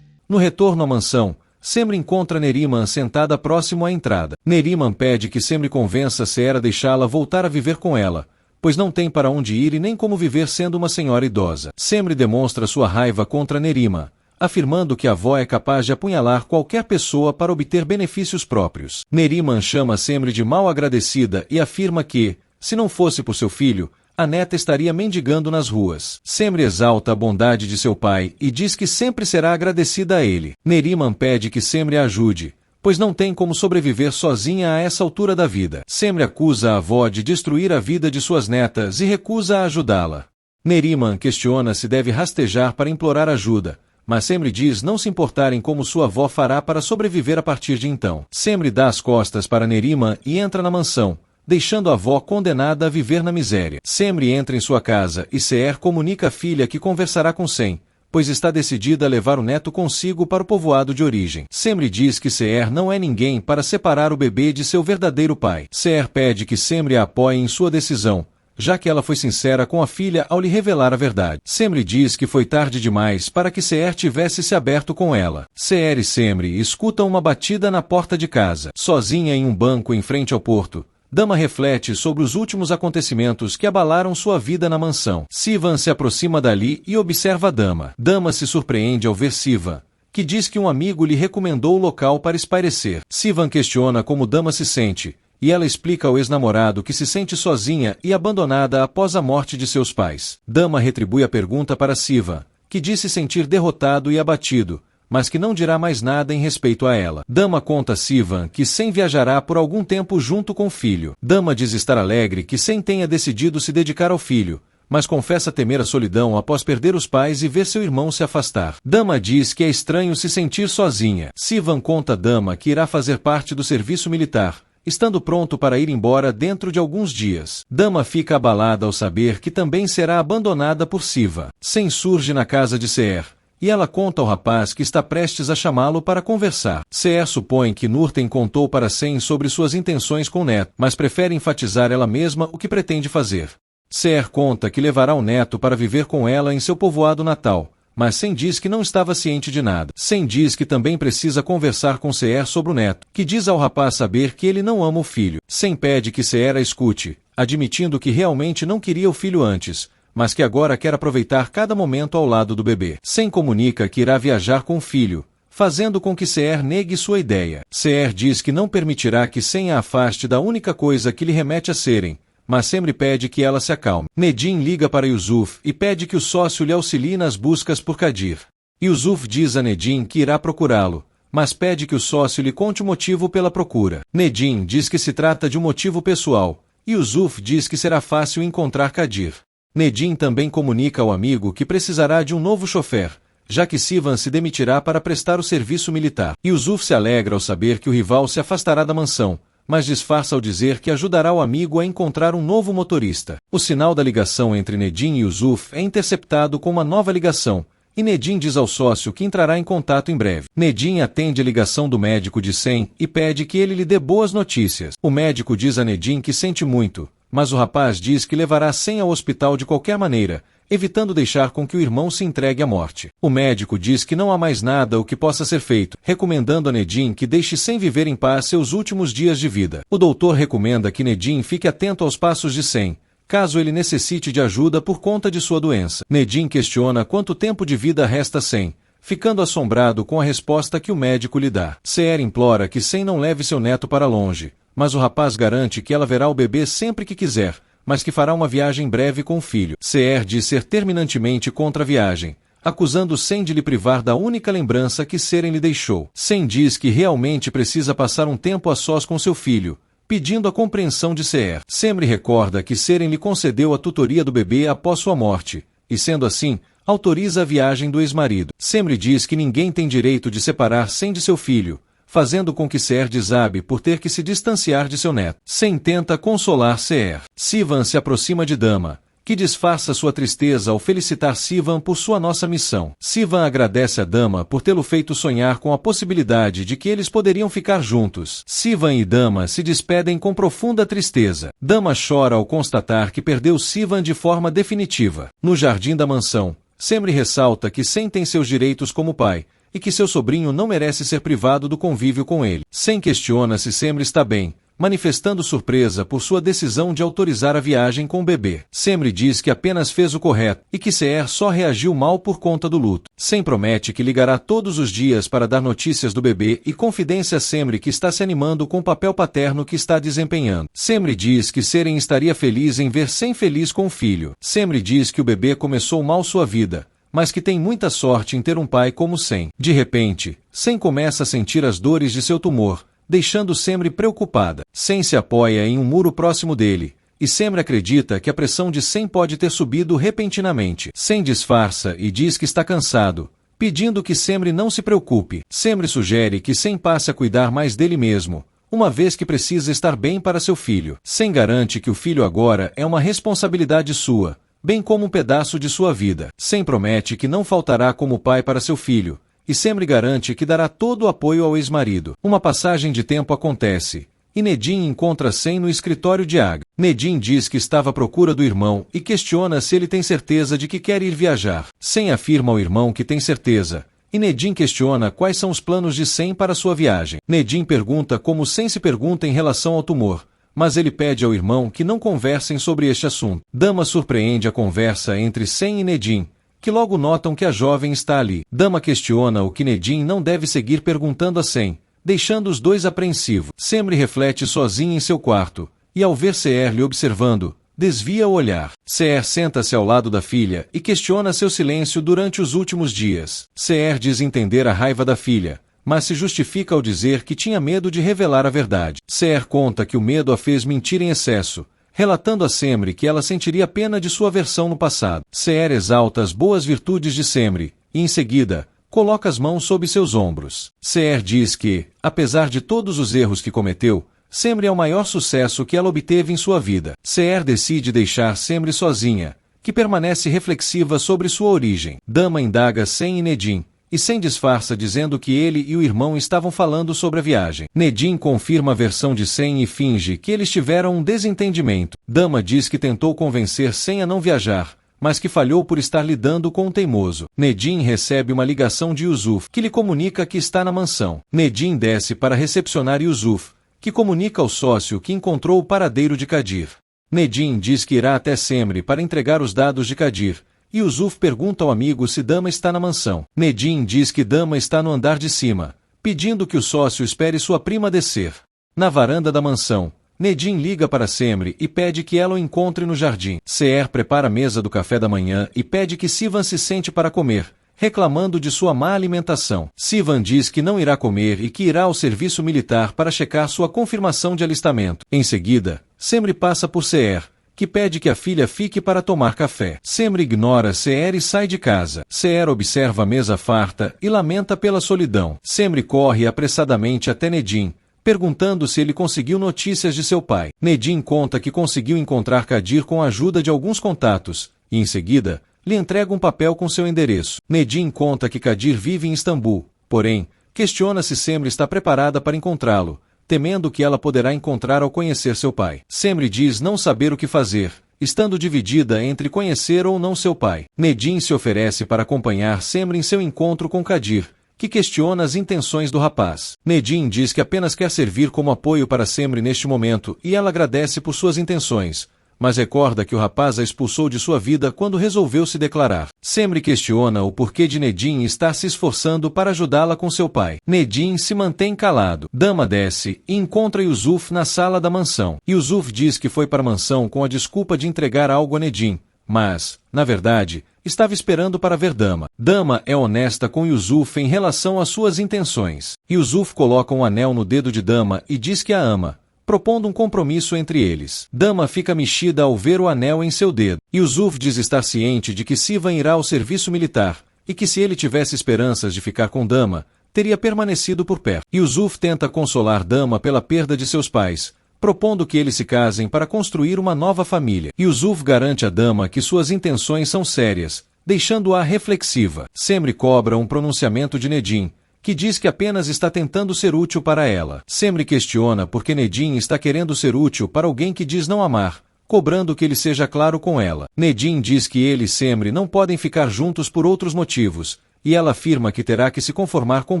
No retorno à mansão, Semri encontra Neriman sentada próximo à entrada. Neriman pede que Semri convença Seher a deixá-la voltar a viver com ela, pois não tem para onde ir e nem como viver sendo uma senhora idosa. Semri demonstra sua raiva contra Neriman, afirmando que a avó é capaz de apunhalar qualquer pessoa para obter benefícios próprios. Neriman chama Semri de mal agradecida e afirma que, se não fosse por seu filho, a neta estaria mendigando nas ruas. Semri exalta a bondade de seu pai e diz que sempre será agradecida a ele. Neriman pede que Semri a ajude, pois não tem como sobreviver sozinha a essa altura da vida. Semri acusa a avó de destruir a vida de suas netas e recusa a ajudá-la. Neriman questiona se deve rastejar para implorar ajuda, mas Semri diz não se importar em como sua avó fará para sobreviver a partir de então. Semri dá as costas para Neriman e entra na mansão, deixando a avó condenada a viver na miséria. Semri entra em sua casa e Seher comunica à filha que conversará com Sem, pois está decidida a levar o neto consigo para o povoado de origem. Semri diz que Seher não é ninguém para separar o bebê de seu verdadeiro pai. Seher pede que Semri a apoie em sua decisão, já que ela foi sincera com a filha ao lhe revelar a verdade. Semri diz que foi tarde demais para que Seher tivesse se aberto com ela. Seher e Semri escutam uma batida na porta de casa. Sozinha em um banco em frente ao porto, Dama reflete sobre os últimos acontecimentos que abalaram sua vida na mansão. Sivan se aproxima dali e observa a Dama. Dama se surpreende ao ver Sivan, que diz que um amigo lhe recomendou o local para espairecer. Sivan questiona como Dama se sente, e ela explica ao ex-namorado que se sente sozinha e abandonada após a morte de seus pais. Dama retribui a pergunta para Sivan, que diz se sentir derrotado e abatido, mas que não dirá mais nada em respeito a ela. Dama conta a Sivan que Sen viajará por algum tempo junto com o filho. Dama diz estar alegre que Sen tenha decidido se dedicar ao filho, mas confessa temer a solidão após perder os pais e ver seu irmão se afastar. Dama diz que é estranho se sentir sozinha. Sivan conta a Dama que irá fazer parte do serviço militar, estando pronto para ir embora dentro de alguns dias. Dama fica abalada ao saber que também será abandonada por Sivan. Sen surge na casa de Seer, e ela conta ao rapaz que está prestes a chamá-lo para conversar. Seer supõe que Nurten contou para Sen sobre suas intenções com o neto, mas prefere enfatizar ela mesma o que pretende fazer. Seer conta que levará o neto para viver com ela em seu povoado natal, mas Sen diz que não estava ciente de nada. Sen diz que também precisa conversar com Seer sobre o neto, que diz ao rapaz saber que ele não ama o filho. Sen pede que Seer a escute, admitindo que realmente não queria o filho antes, mas que agora quer aproveitar cada momento ao lado do bebê. Sen comunica que irá viajar com o filho, fazendo com que Seer negue sua ideia. Seer diz que não permitirá que Sen a afaste da única coisa que lhe remete a Seren, mas sempre pede que ela se acalme. Nedin liga para Yusuf e pede que o sócio lhe auxilie nas buscas por Kadir. Yusuf diz a Nedin que irá procurá-lo, mas pede que o sócio lhe conte o motivo pela procura. Nedin diz que se trata de um motivo pessoal, e Yusuf diz que será fácil encontrar Kadir. Nedin também comunica ao amigo que precisará de um novo chofer, já que Sivan se demitirá para prestar o serviço militar. Yusuf se alegra ao saber que o rival se afastará da mansão, mas disfarça ao dizer que ajudará o amigo a encontrar um novo motorista. O sinal da ligação entre Nedin e Yusuf é interceptado com uma nova ligação, e Nedin diz ao sócio que entrará em contato em breve. Nedin atende a ligação do médico de Sen e pede que ele lhe dê boas notícias. O médico diz a Nedin que sente muito, mas o rapaz diz que levará Sen ao hospital de qualquer maneira, evitando deixar com que o irmão se entregue à morte. O médico diz que não há mais nada o que possa ser feito, recomendando a Nedin que deixe Sen viver em paz seus últimos dias de vida. O doutor recomenda que Nedin fique atento aos passos de Sen, caso ele necessite de ajuda por conta de sua doença. Nedin questiona quanto tempo de vida resta a Sen, ficando assombrado com a resposta que o médico lhe dá. Seer implora que Sen não leve seu neto para longe, mas o rapaz garante que ela verá o bebê sempre que quiser, mas que fará uma viagem breve com o filho. Seer diz ser terminantemente contra a viagem, acusando Sen de lhe privar da única lembrança que Seren lhe deixou. Sen diz que realmente precisa passar um tempo a sós com seu filho, pedindo a compreensão de Seer. Semri recorda que Seren lhe concedeu a tutoria do bebê após sua morte, e sendo assim, autoriza a viagem do ex-marido. Semri diz que ninguém tem direito de separar Sen de seu filho, fazendo com que Seer desabe por ter que se distanciar de seu neto. Sen tenta consolar Seer. Sivan se aproxima de Dama, que disfarça sua tristeza ao felicitar Sivan por sua nossa missão. Sivan agradece a Dama por tê-lo feito sonhar com a possibilidade de que eles poderiam ficar juntos. Sivan e Dama se despedem com profunda tristeza. Dama chora ao constatar que perdeu Sivan de forma definitiva. No jardim da mansão, Semri ressalta que Sen tem seus direitos como pai, e que seu sobrinho não merece ser privado do convívio com ele. Sen questiona se Semri está bem, manifestando surpresa por sua decisão de autorizar a viagem com o bebê. Semri diz que apenas fez o correto, e que Seer só reagiu mal por conta do luto. Sen promete que ligará todos os dias para dar notícias do bebê e confidencia a Semri que está se animando com o papel paterno que está desempenhando. Semri diz que Seren estaria feliz em ver Sen feliz com o filho. Semri diz que o bebê começou mal sua vida, mas que tem muita sorte em ter um pai como Sen. De repente, Sen começa a sentir as dores de seu tumor, deixando Semri preocupada. Sen se apoia em um muro próximo dele, e Semri acredita que a pressão de Sen pode ter subido repentinamente. Sen disfarça e diz que está cansado, pedindo que Semri não se preocupe. Semri sugere que Sen passe a cuidar mais dele mesmo, uma vez que precisa estar bem para seu filho. Sen garante que o filho agora é uma responsabilidade sua, bem como um pedaço de sua vida. Sen promete que não faltará como pai para seu filho, e Semri garante que dará todo o apoio ao ex-marido. Uma passagem de tempo acontece, e Nedin encontra Sen no escritório de Aga. Nedin diz que estava à procura do irmão e questiona se ele tem certeza de que quer ir viajar. Sen afirma ao irmão que tem certeza, e Nedin questiona quais são os planos de Sen para sua viagem. Nedin pergunta como Sen se pergunta em relação ao tumor, mas ele pede ao irmão que não conversem sobre este assunto. Dama surpreende a conversa entre Sem e Nedim, que logo notam que a jovem está ali. Dama questiona o que Nedim não deve seguir perguntando a Sem, deixando os dois apreensivos. Semri reflete sozinho em seu quarto, e ao ver Seher lhe observando, desvia o olhar. Seher senta-se ao lado da filha e questiona seu silêncio durante os últimos dias. Seher diz entender a raiva da filha, mas se justifica ao dizer que tinha medo de revelar a verdade. Seher conta que o medo a fez mentir em excesso, relatando a Semri que ela sentiria pena de sua versão no passado. Seher exalta as boas virtudes de Semri, e em seguida, coloca as mãos sob seus ombros. Seher diz que, apesar de todos os erros que cometeu, Semri é o maior sucesso que ela obteve em sua vida. Seher decide deixar Semri sozinha, que permanece reflexiva sobre sua origem. Dama indaga Sem e Nedim, e Sem disfarça dizendo que ele e o irmão estavam falando sobre a viagem. Nedim confirma a versão de Sem e finge que eles tiveram um desentendimento. Dama diz que tentou convencer Sem a não viajar, mas que falhou por estar lidando com um teimoso. Nedim recebe uma ligação de Yusuf, que lhe comunica que está na mansão. Nedim desce para recepcionar Yusuf, que comunica ao sócio que encontrou o paradeiro de Kadir. Nedim diz que irá até Semri para entregar os dados de Kadir, e Yusuf pergunta ao amigo se Dama está na mansão. Nedim diz que Dama está no andar de cima, pedindo que o sócio espere sua prima descer. Na varanda da mansão, Nedim liga para Semri e pede que ela o encontre no jardim. Seher prepara a mesa do café da manhã e pede que Sivan se sente para comer, reclamando de sua má alimentação. Sivan diz que não irá comer e que irá ao serviço militar para checar sua confirmação de alistamento. Em seguida, Semri passa por Seher, que pede que a filha fique para tomar café. Semri ignora Seher e sai de casa. Seher observa a mesa farta e lamenta pela solidão. Semri corre apressadamente até Nedim, perguntando se ele conseguiu notícias de seu pai. Nedim conta que conseguiu encontrar Kadir com a ajuda de alguns contatos, e em seguida, lhe entrega um papel com seu endereço. Nedim conta que Kadir vive em Istambul, porém, questiona se Semri está preparada para encontrá-lo, temendo que ela poderá encontrar ao conhecer seu pai. Semri diz não saber o que fazer, estando dividida entre conhecer ou não seu pai. Nedim se oferece para acompanhar Semri em seu encontro com Kadir, que questiona as intenções do rapaz. Nedim diz que apenas quer servir como apoio para Semri neste momento e ela agradece por suas intenções, mas recorda que o rapaz a expulsou de sua vida quando resolveu se declarar. Semri questiona o porquê de Nedim estar se esforçando para ajudá-la com seu pai. Nedim se mantém calado. Dama desce e encontra Yusuf na sala da mansão. Yusuf diz que foi para a mansão com a desculpa de entregar algo a Nedim, mas, na verdade, estava esperando para ver Dama. Dama é honesta com Yusuf em relação às suas intenções. Yusuf coloca um anel no dedo de Dama e diz que a ama, propondo um compromisso entre eles. Dama fica mexida ao ver o anel em seu dedo. Yusuf diz estar ciente de que Sivan irá ao serviço militar, e que se ele tivesse esperanças de ficar com Dama, teria permanecido por perto. Yusuf tenta consolar Dama pela perda de seus pais, propondo que eles se casem para construir uma nova família. Yusuf garante a Dama que suas intenções são sérias, deixando-a reflexiva. Semri cobra um pronunciamento de Nedim, que diz que apenas está tentando ser útil para ela. Semri questiona por que Nedim está querendo ser útil para alguém que diz não amar, cobrando que ele seja claro com ela. Nedim diz que ele e Semri não podem ficar juntos por outros motivos, e ela afirma que terá que se conformar com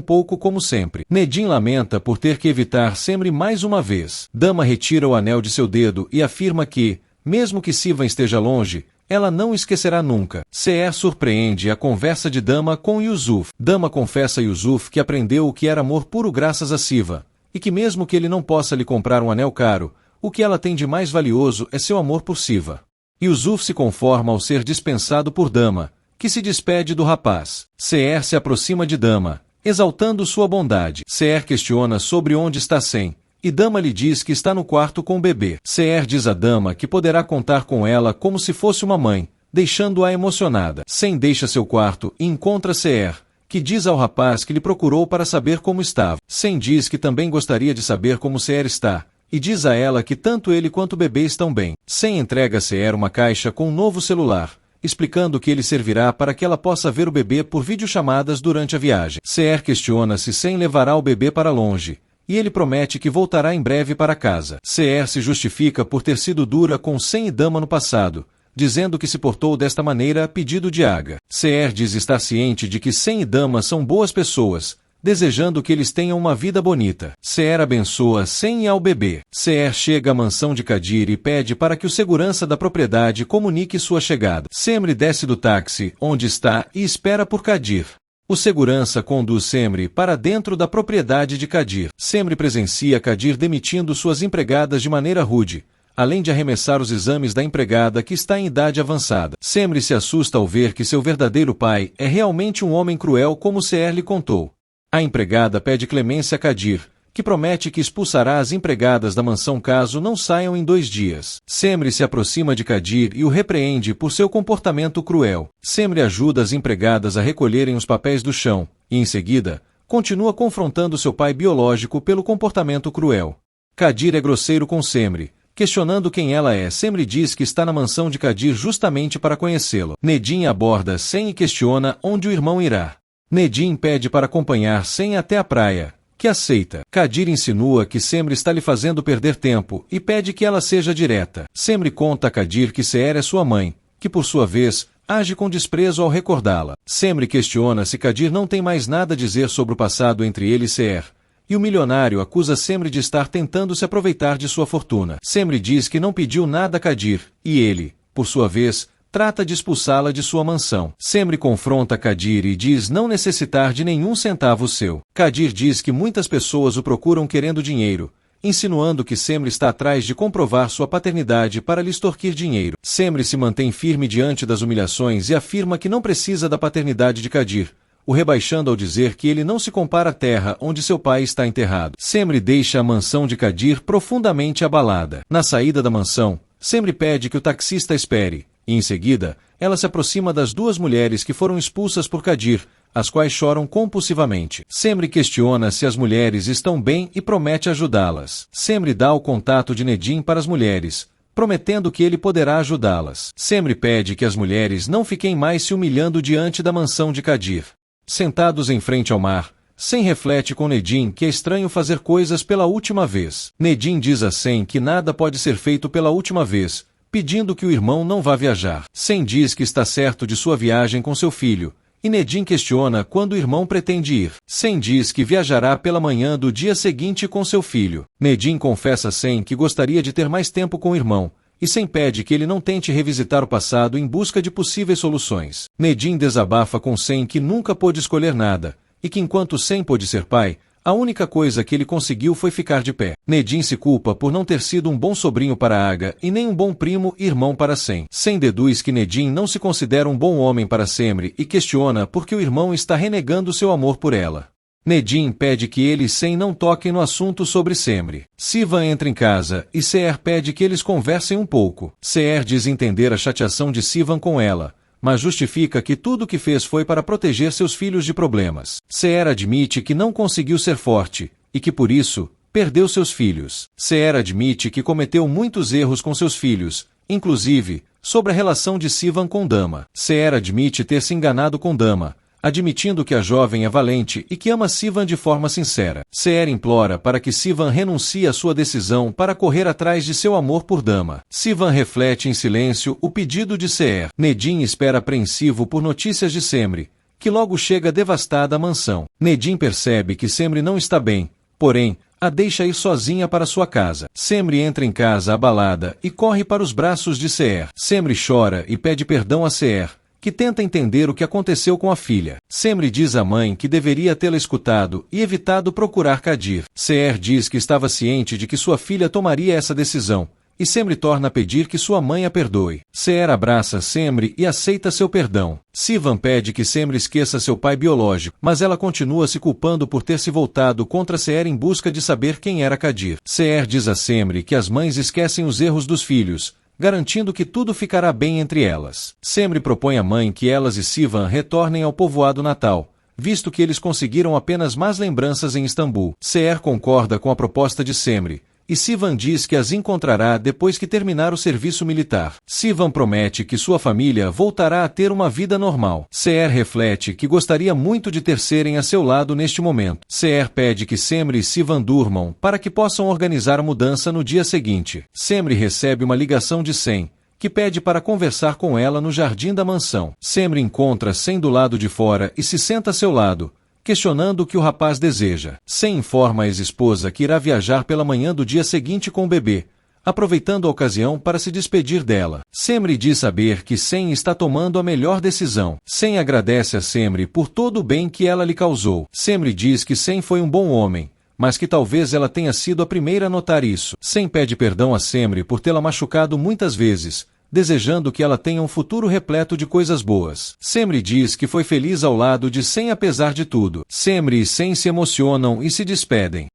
pouco como sempre. Nedim lamenta por ter que evitar Semri mais uma vez. Dama retira o anel de seu dedo e afirma que, mesmo que Sivan esteja longe, ela não o esquecerá nunca. Seher surpreende a conversa de Dama com Yusuf. Dama confessa a Yusuf que aprendeu o que era amor puro graças a Siva, e que mesmo que ele não possa lhe comprar um anel caro, o que ela tem de mais valioso é seu amor por Siva. Yusuf se conforma ao ser dispensado por Dama, que se despede do rapaz. Seher se aproxima de Dama, exaltando sua bondade. Seher questiona sobre onde está Sem, e Dama lhe diz que está no quarto com o bebê. Seher diz a Dama que poderá contar com ela como se fosse uma mãe, deixando-a emocionada. Sem deixa seu quarto e encontra Seher, que diz ao rapaz que lhe procurou para saber como estava. Sem diz que também gostaria de saber como Seher está, e diz a ela que tanto ele quanto o bebê estão bem. Sem entrega a Seher uma caixa com um novo celular, explicando que ele servirá para que ela possa ver o bebê por videochamadas durante a viagem. Seher questiona se Sem levará o bebê para longe, e ele promete que voltará em breve para casa. Seher se justifica por ter sido dura com Sem e Dama no passado, dizendo que se portou desta maneira a pedido de Aga. Seher diz estar ciente de que Sem e Dama são boas pessoas, desejando que eles tenham uma vida bonita. Seer abençoa Sem e ao bebê. Seer chega à mansão de Kadir e pede para que o segurança da propriedade comunique sua chegada. Semri desce do táxi, onde está, e espera por Kadir. O segurança conduz Semri para dentro da propriedade de Kadir. Semri presencia Kadir demitindo suas empregadas de maneira rude, além de arremessar os exames da empregada que está em idade avançada. Semri se assusta ao ver que seu verdadeiro pai é realmente um homem cruel como Seer lhe contou. A empregada pede clemência a Kadir, que promete que expulsará as empregadas da mansão caso não saiam em 2 dias. Semri se aproxima de Kadir e o repreende por seu comportamento cruel. Semri ajuda as empregadas a recolherem os papéis do chão, e em seguida, continua confrontando seu pai biológico pelo comportamento cruel. Kadir é grosseiro com Semri, questionando quem ela é. Semri diz que está na mansão de Kadir justamente para conhecê-lo. Nedim aborda Sem e questiona onde o irmão irá. Nedim pede para acompanhar Sem até a praia, que aceita. Kadir insinua que Semri está lhe fazendo perder tempo e pede que ela seja direta. Semri conta a Kadir que Seer é sua mãe, que por sua vez, age com desprezo ao recordá-la. Semri questiona se Kadir não tem mais nada a dizer sobre o passado entre ele e Seer, e o milionário acusa Semri de estar tentando se aproveitar de sua fortuna. Semri diz que não pediu nada a Kadir, e ele, por sua vez, trata de expulsá-la de sua mansão. Semri confronta Kadir e diz não necessitar de nenhum centavo seu. Kadir diz que muitas pessoas o procuram querendo dinheiro, insinuando que Semri está atrás de comprovar sua paternidade para lhe extorquir dinheiro. Semri se mantém firme diante das humilhações e afirma que não precisa da paternidade de Kadir, o rebaixando ao dizer que ele não se compara à terra onde seu pai está enterrado. Semri deixa a mansão de Kadir profundamente abalada. Na saída da mansão, Semri pede que o taxista espere, e em seguida, ela se aproxima das 2 mulheres que foram expulsas por Kadir, as quais choram compulsivamente. Semri questiona se as mulheres estão bem e promete ajudá-las. Semri dá o contato de Nedim para as mulheres, prometendo que ele poderá ajudá-las. Semri pede que as mulheres não fiquem mais se humilhando diante da mansão de Kadir. Sentados em frente ao mar, Sem reflete com Nedim que é estranho fazer coisas pela última vez. Nedim diz a Sem que nada pode ser feito pela última vez, pedindo que o irmão não vá viajar. Sem diz que está certo de sua viagem com seu filho, e Nedim questiona quando o irmão pretende ir. Sem diz que viajará pela manhã do dia seguinte com seu filho. Nedim confessa a Sem que gostaria de ter mais tempo com o irmão, e Sem pede que ele não tente revisitar o passado em busca de possíveis soluções. Nedim desabafa com Sem que nunca pôde escolher nada, e que enquanto Sem pôde ser pai, a única coisa que ele conseguiu foi ficar de pé. Nedim se culpa por não ter sido um bom sobrinho para Aga e nem um bom primo e irmão para Sem. Sem deduz que Nedim não se considera um bom homem para Semri e questiona por que o irmão está renegando seu amor por ela. Nedim pede que ele e Sem não toquem no assunto sobre Semri. Sivan entra em casa e Seer pede que eles conversem um pouco. Seer diz entender a chateação de Sivan com ela, mas justifica que tudo o que fez foi para proteger seus filhos de problemas. Seer admite que não conseguiu ser forte, e que por isso, perdeu seus filhos. Seer admite que cometeu muitos erros com seus filhos, inclusive, sobre a relação de Sivan com Dama. Seer admite ter se enganado com Dama, admitindo que a jovem é valente e que ama Sivan de forma sincera. Seer implora para que Sivan renuncie à sua decisão para correr atrás de seu amor por Dama. Sivan reflete em silêncio o pedido de Seer. Nedim espera apreensivo por notícias de Semri, que logo chega devastada à mansão. Nedim percebe que Semri não está bem, porém, a deixa ir sozinha para sua casa. Semri entra em casa abalada e corre para os braços de Seer. Semri chora e pede perdão a Seer, que tenta entender o que aconteceu com a filha. Semri diz à mãe que deveria tê-la escutado e evitado procurar Kadir. Seer diz que estava ciente de que sua filha tomaria essa decisão, e Semri torna a pedir que sua mãe a perdoe. Seer abraça Semri e aceita seu perdão. Sivan pede que Semri esqueça seu pai biológico, mas ela continua se culpando por ter se voltado contra Seer em busca de saber quem era Kadir. Seer diz a Semri que as mães esquecem os erros dos filhos, garantindo que tudo ficará bem entre elas. Semri propõe à mãe que elas e Sivan retornem ao povoado natal, visto que eles conseguiram apenas más lembranças em Istambul. Seer concorda com a proposta de Semri, e Sivan diz que as encontrará depois que terminar o serviço militar. Sivan promete que sua família voltará a ter uma vida normal. Seer reflete que gostaria muito de ter Seren a seu lado neste momento. Seer pede que Semri e Sivan durmam para que possam organizar a mudança no dia seguinte. Semri recebe uma ligação de Sem, que pede para conversar com ela no jardim da mansão. Semri encontra Sem do lado de fora e se senta a seu lado, questionando o que o rapaz deseja. Sem informa a ex-esposa que irá viajar pela manhã do dia seguinte com o bebê, aproveitando a ocasião para se despedir dela. Semri diz saber que Sem está tomando a melhor decisão. Sem agradece a Semri por todo o bem que ela lhe causou. Semri diz que Sem foi um bom homem, mas que talvez ela tenha sido a primeira a notar isso. Sem pede perdão a Semri por tê-la machucado muitas vezes, desejando que ela tenha um futuro repleto de coisas boas. Semri diz que foi feliz ao lado de Sem apesar de tudo. Semri e Sem se emocionam e se despedem.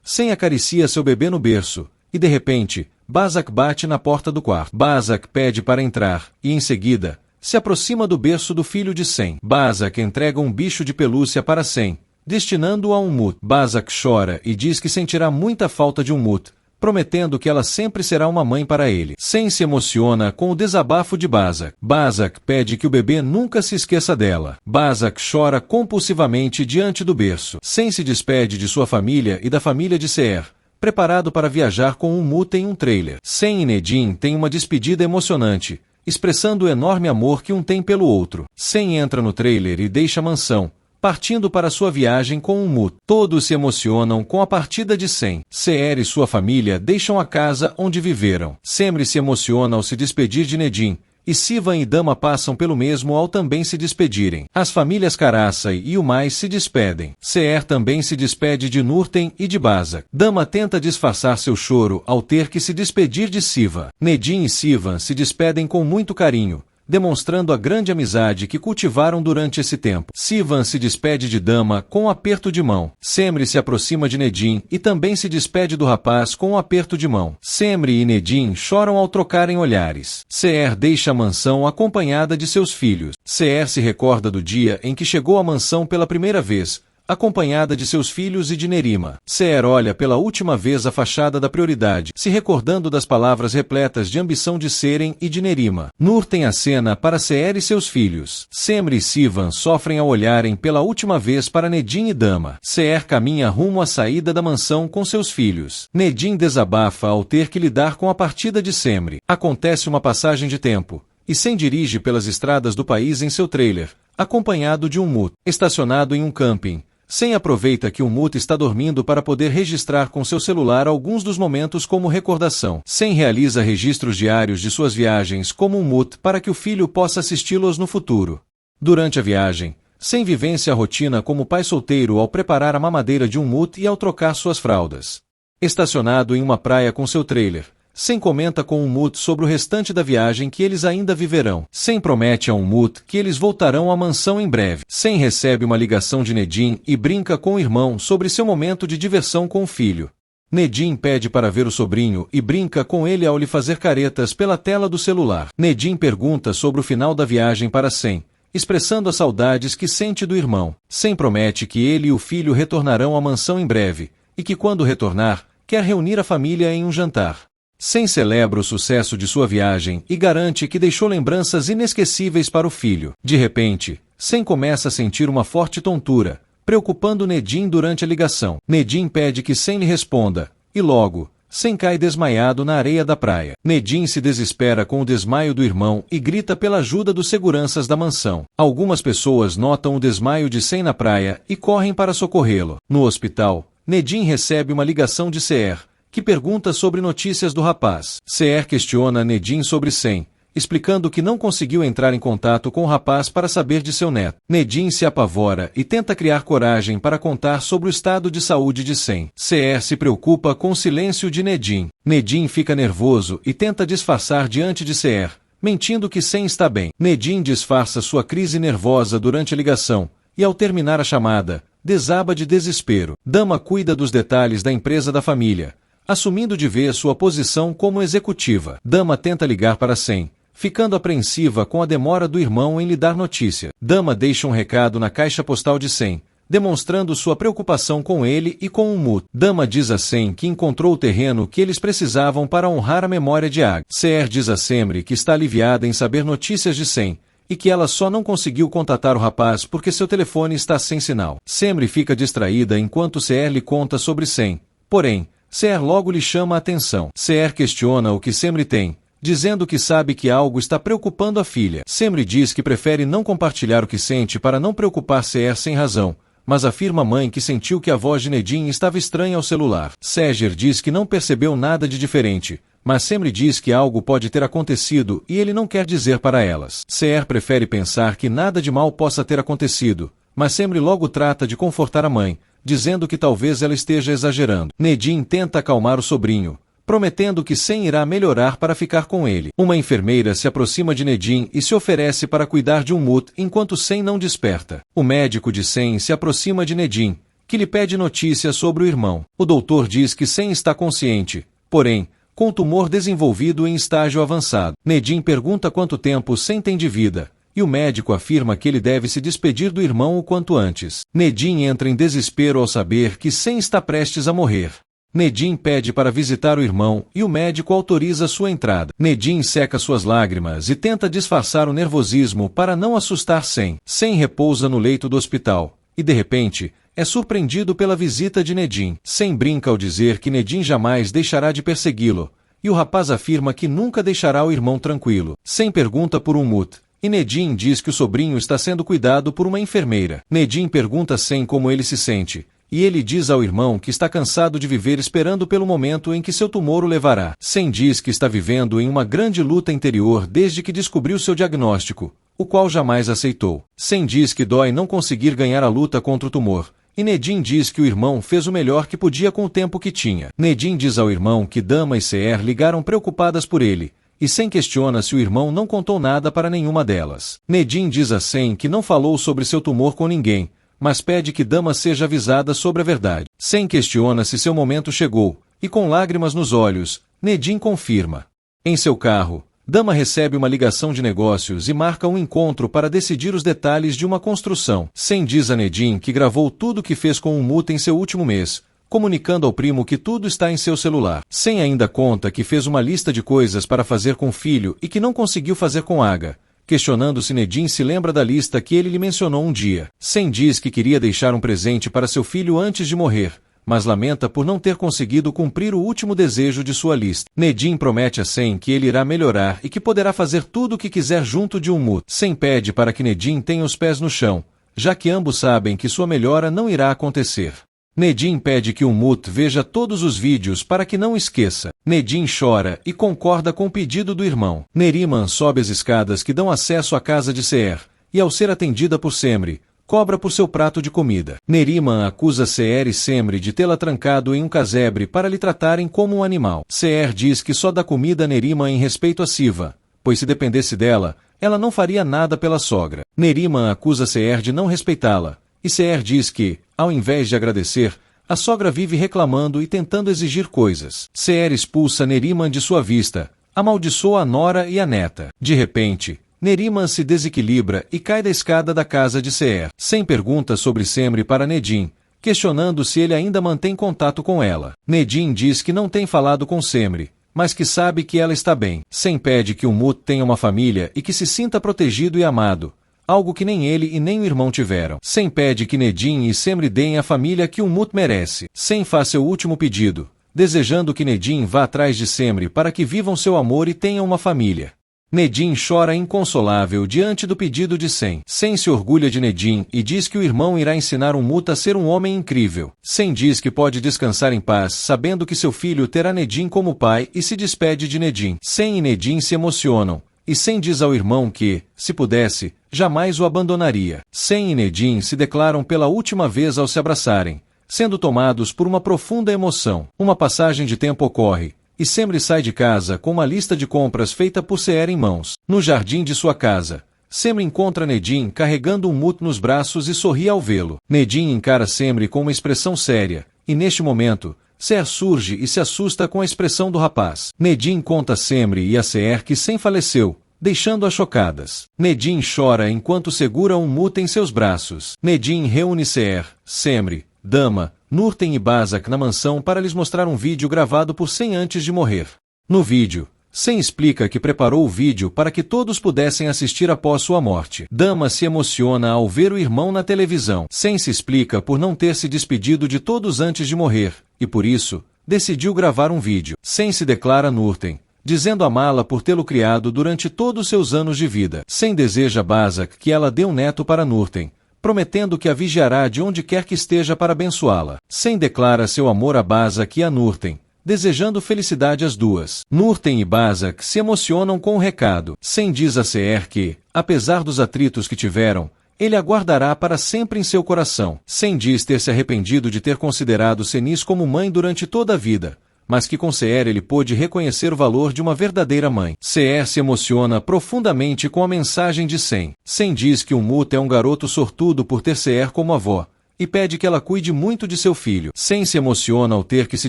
Sem acaricia seu bebê no berço, e de repente, Bazak bate na porta do quarto. Bazak pede para entrar, e em seguida, se aproxima do berço do filho de Sem. Bazak entrega um bicho de pelúcia para Sem, destinando-o a Umut. Bazak chora e diz que sentirá muita falta de Umut, prometendo que ela sempre será uma mãe para ele. Sem se emociona com o desabafo de Bazak. Bazak pede que o bebê nunca se esqueça dela. Bazak chora compulsivamente diante do berço. Sem se despede de sua família e da família de Seher, preparado para viajar com Umut em um trailer. Sem e Nedim têm uma despedida emocionante, expressando o enorme amor que um tem pelo outro. Sem entra no trailer e deixa a mansão, partindo para sua viagem com Umut. Todos se emocionam com a partida de Sem. Seher e sua família deixam a casa onde viveram. Semri se emociona ao se despedir de Nedim, e Sivan e Dama passam pelo mesmo ao também se despedirem. As famílias Karassai e Umais se despedem. Seher também se despede de Nurten e de Bazak. Dama tenta disfarçar seu choro ao ter que se despedir de Siva. Nedim e Sivan se despedem com muito carinho, demonstrando a grande amizade que cultivaram durante esse tempo. Sivan se despede de Dama com um aperto de mão. Semri se aproxima de Nedim e também se despede do rapaz com um aperto de mão. Semri e Nedim choram ao trocarem olhares. Seher deixa a mansão acompanhada de seus filhos. Seher se recorda do dia em que chegou à mansão pela primeira vez, acompanhada de seus filhos e de Nerima. Seher olha pela última vez a fachada da prioridade, se recordando das palavras repletas de ambição de Seren e de Nerima. Nurten acena para Seher e seus filhos. Semri e Sivan sofrem ao olharem pela última vez para Nedim e Dama. Seher caminha rumo à saída da mansão com seus filhos. Nedim desabafa ao ter que lidar com a partida de Semri. Acontece uma passagem de tempo, e Sem dirige pelas estradas do país em seu trailer, acompanhado de Umut, estacionado em um camping. Sem aproveita que Umut está dormindo para poder registrar com seu celular alguns dos momentos como recordação. Sem realiza registros diários de suas viagens como Umut para que o filho possa assisti-los no futuro. Durante a viagem, Sem vivencia a rotina como pai solteiro ao preparar a mamadeira de Umut e ao trocar suas fraldas. Estacionado em uma praia com seu trailer, Sem comenta com Umut sobre o restante da viagem que eles ainda viverão. Sem promete a Umut que eles voltarão à mansão em breve. Sem recebe uma ligação de Nedim e brinca com o irmão sobre seu momento de diversão com o filho. Nedim pede para ver o sobrinho e brinca com ele ao lhe fazer caretas pela tela do celular. Nedim pergunta sobre o final da viagem para Sem, expressando as saudades que sente do irmão. Sem promete que ele e o filho retornarão à mansão em breve, e que quando retornar, quer reunir a família em um jantar. Sem celebra o sucesso de sua viagem e garante que deixou lembranças inesquecíveis para o filho. De repente, Sem começa a sentir uma forte tontura, preocupando Nedim durante a ligação. Nedim pede que Sem lhe responda, e logo, Sem cai desmaiado na areia da praia. Nedim se desespera com o desmaio do irmão e grita pela ajuda dos seguranças da mansão. Algumas pessoas notam o desmaio de Sem na praia e correm para socorrê-lo. No hospital, Nedim recebe uma ligação de Seher, que pergunta sobre notícias do rapaz. Seher questiona Nedim sobre Sem, explicando que não conseguiu entrar em contato com o rapaz para saber de seu neto. Nedim se apavora e tenta criar coragem para contar sobre o estado de saúde de Sem. Seher se preocupa com o silêncio de Nedim. Nedim fica nervoso e tenta disfarçar diante de Seher, mentindo que Sem está bem. Nedim disfarça sua crise nervosa durante a ligação, e ao terminar a chamada, desaba de desespero. Dama cuida dos detalhes da empresa da família, assumindo de vez sua posição como executiva. Dama tenta ligar para Sem, ficando apreensiva com a demora do irmão em lhe dar notícia. Dama deixa um recado na caixa postal de Sem, demonstrando sua preocupação com ele e com Umut. Dama diz a Sem que encontrou o terreno que eles precisavam para honrar a memória de Ag. Seher diz a Semri que está aliviada em saber notícias de Sem, e que ela só não conseguiu contatar o rapaz porque seu telefone está sem sinal. Semri fica distraída enquanto Seher lhe conta sobre Sem. Porém, Seher logo lhe chama a atenção. Seher questiona o que Semri tem, dizendo que sabe que algo está preocupando a filha. Semri diz que prefere não compartilhar o que sente para não preocupar Seher sem razão, mas afirma à mãe que sentiu que a voz de Nedim estava estranha ao celular. Seher diz que não percebeu nada de diferente, mas Semri diz que algo pode ter acontecido e ele não quer dizer para elas. Seher prefere pensar que nada de mal possa ter acontecido, mas Semri logo trata de confortar a mãe, dizendo que talvez ela esteja exagerando. Nedim tenta acalmar o sobrinho, prometendo que Sem irá melhorar para ficar com ele. Uma enfermeira se aproxima de Nedim e se oferece para cuidar de Umut enquanto Sem não desperta. O médico de Sem se aproxima de Nedim, que lhe pede notícias sobre o irmão. O doutor diz que Sem está consciente, porém, com tumor desenvolvido em estágio avançado. Nedim pergunta quanto tempo Sem tem de vida, e o médico afirma que ele deve se despedir do irmão o quanto antes. Nedim entra em desespero ao saber que Sem está prestes a morrer. Nedim pede para visitar o irmão e o médico autoriza sua entrada. Nedim seca suas lágrimas e tenta disfarçar o nervosismo para não assustar Sem. Sem repousa no leito do hospital e, de repente, é surpreendido pela visita de Nedim. Sem brinca ao dizer que Nedim jamais deixará de persegui-lo, e o rapaz afirma que nunca deixará o irmão tranquilo. Sem pergunta por Umut, e Nedim diz que o sobrinho está sendo cuidado por uma enfermeira. Nedim pergunta a Sem como ele se sente, e ele diz ao irmão que está cansado de viver esperando pelo momento em que seu tumor o levará. Sem diz que está vivendo em uma grande luta interior desde que descobriu seu diagnóstico, o qual jamais aceitou. Sem diz que dói não conseguir ganhar a luta contra o tumor, e Nedim diz que o irmão fez o melhor que podia com o tempo que tinha. Nedim diz ao irmão que Dama e Seher ligaram preocupadas por ele, e Sem questiona se o irmão não contou nada para nenhuma delas. Nedim diz a Sem que não falou sobre seu tumor com ninguém, mas pede que Dama seja avisada sobre a verdade. Sem questiona se seu momento chegou, e com lágrimas nos olhos, Nedim confirma. Em seu carro, Dama recebe uma ligação de negócios e marca um encontro para decidir os detalhes de uma construção. Sem diz a Nedim que gravou tudo o que fez com Umut em seu último mês, comunicando ao primo que tudo está em seu celular. Sem ainda conta que fez uma lista de coisas para fazer com o filho e que não conseguiu fazer com Aga, questionando se Nedim se lembra da lista que ele lhe mencionou um dia. Sem diz que queria deixar um presente para seu filho antes de morrer, mas lamenta por não ter conseguido cumprir o último desejo de sua lista. Nedim promete a Sem que ele irá melhorar e que poderá fazer tudo o que quiser junto de Umut. Sem pede para que Nedim tenha os pés no chão, já que ambos sabem que sua melhora não irá acontecer. Nedim pede que Umut veja todos os vídeos para que não esqueça. Nedim chora e concorda com o pedido do irmão. Neriman sobe as escadas que dão acesso à casa de Seher, e ao ser atendida por Semri, cobra por seu prato de comida. Neriman acusa Seher e Semri de tê-la trancado em um casebre para lhe tratarem como um animal. Seher diz que só dá comida a Neriman em respeito a Siva, pois se dependesse dela, ela não faria nada pela sogra. Neriman acusa Seher de não respeitá-la, e Seher diz que, ao invés de agradecer, a sogra vive reclamando e tentando exigir coisas. Seher expulsa Neriman de sua vista, amaldiçoa a nora e a neta. De repente, Neriman se desequilibra e cai da escada da casa de Seher. Sem pergunta sobre Semri para Nedim, questionando se ele ainda mantém contato com ela. Nedim diz que não tem falado com Semri, mas que sabe que ela está bem. Sem pede que Umut tenha uma família e que se sinta protegido e amado, algo que nem ele e nem o irmão tiveram. Sem pede que Nedim e Semri deem a família que Umut merece. Sem faz seu último pedido, desejando que Nedim vá atrás de Semri para que vivam seu amor e tenham uma família. Nedim chora inconsolável diante do pedido de Sem. Sem se orgulha de Nedim e diz que o irmão irá ensinar Umut a ser um homem incrível. Sem diz que pode descansar em paz sabendo que seu filho terá Nedim como pai e se despede de Nedim. Sem e Nedim se emocionam, e Sem diz ao irmão que, se pudesse, jamais o abandonaria. Sem e Nedim se declaram pela última vez ao se abraçarem, sendo tomados por uma profunda emoção. Uma passagem de tempo ocorre, e Semri sai de casa com uma lista de compras feita por Seher em mãos. No jardim de sua casa, Semri encontra Nedim carregando Umut nos braços e sorri ao vê-lo. Nedim encara Semri com uma expressão séria, e neste momento, Seher surge e se assusta com a expressão do rapaz. Nedim conta a Semri e a Seher que Sem faleceu, deixando-as chocadas. Nedim chora enquanto segura Umut em seus braços. Nedim reúne Seher, Semri, Dama, Nurten e Bazak na mansão para lhes mostrar um vídeo gravado por Sem antes de morrer. No vídeo, Sem explica que preparou o vídeo para que todos pudessem assistir após sua morte. Dama se emociona ao ver o irmão na televisão. Sem se explica por não ter se despedido de todos antes de morrer, e por isso, decidiu gravar um vídeo. Sem se declara Nurten, dizendo amá-la por tê-lo criado durante todos seus anos de vida. Sem deseja Basak que ela dê um neto para Nurten, prometendo que a vigiará de onde quer que esteja para abençoá-la. Sem declara seu amor a Basak e a Nurten, desejando felicidade às duas. Nurten e Basak se emocionam com o recado. Sem diz a Seher que, apesar dos atritos que tiveram, ele a guardará para sempre em seu coração. Sem diz ter se arrependido de ter considerado Senis como mãe durante toda a vida, mas que com Seher ele pôde reconhecer o valor de uma verdadeira mãe. Seher se emociona profundamente com a mensagem de Sem. Sem diz que Mut é um garoto sortudo por ter Seher como avó, e pede que ela cuide muito de seu filho. Sem se emociona ao ter que se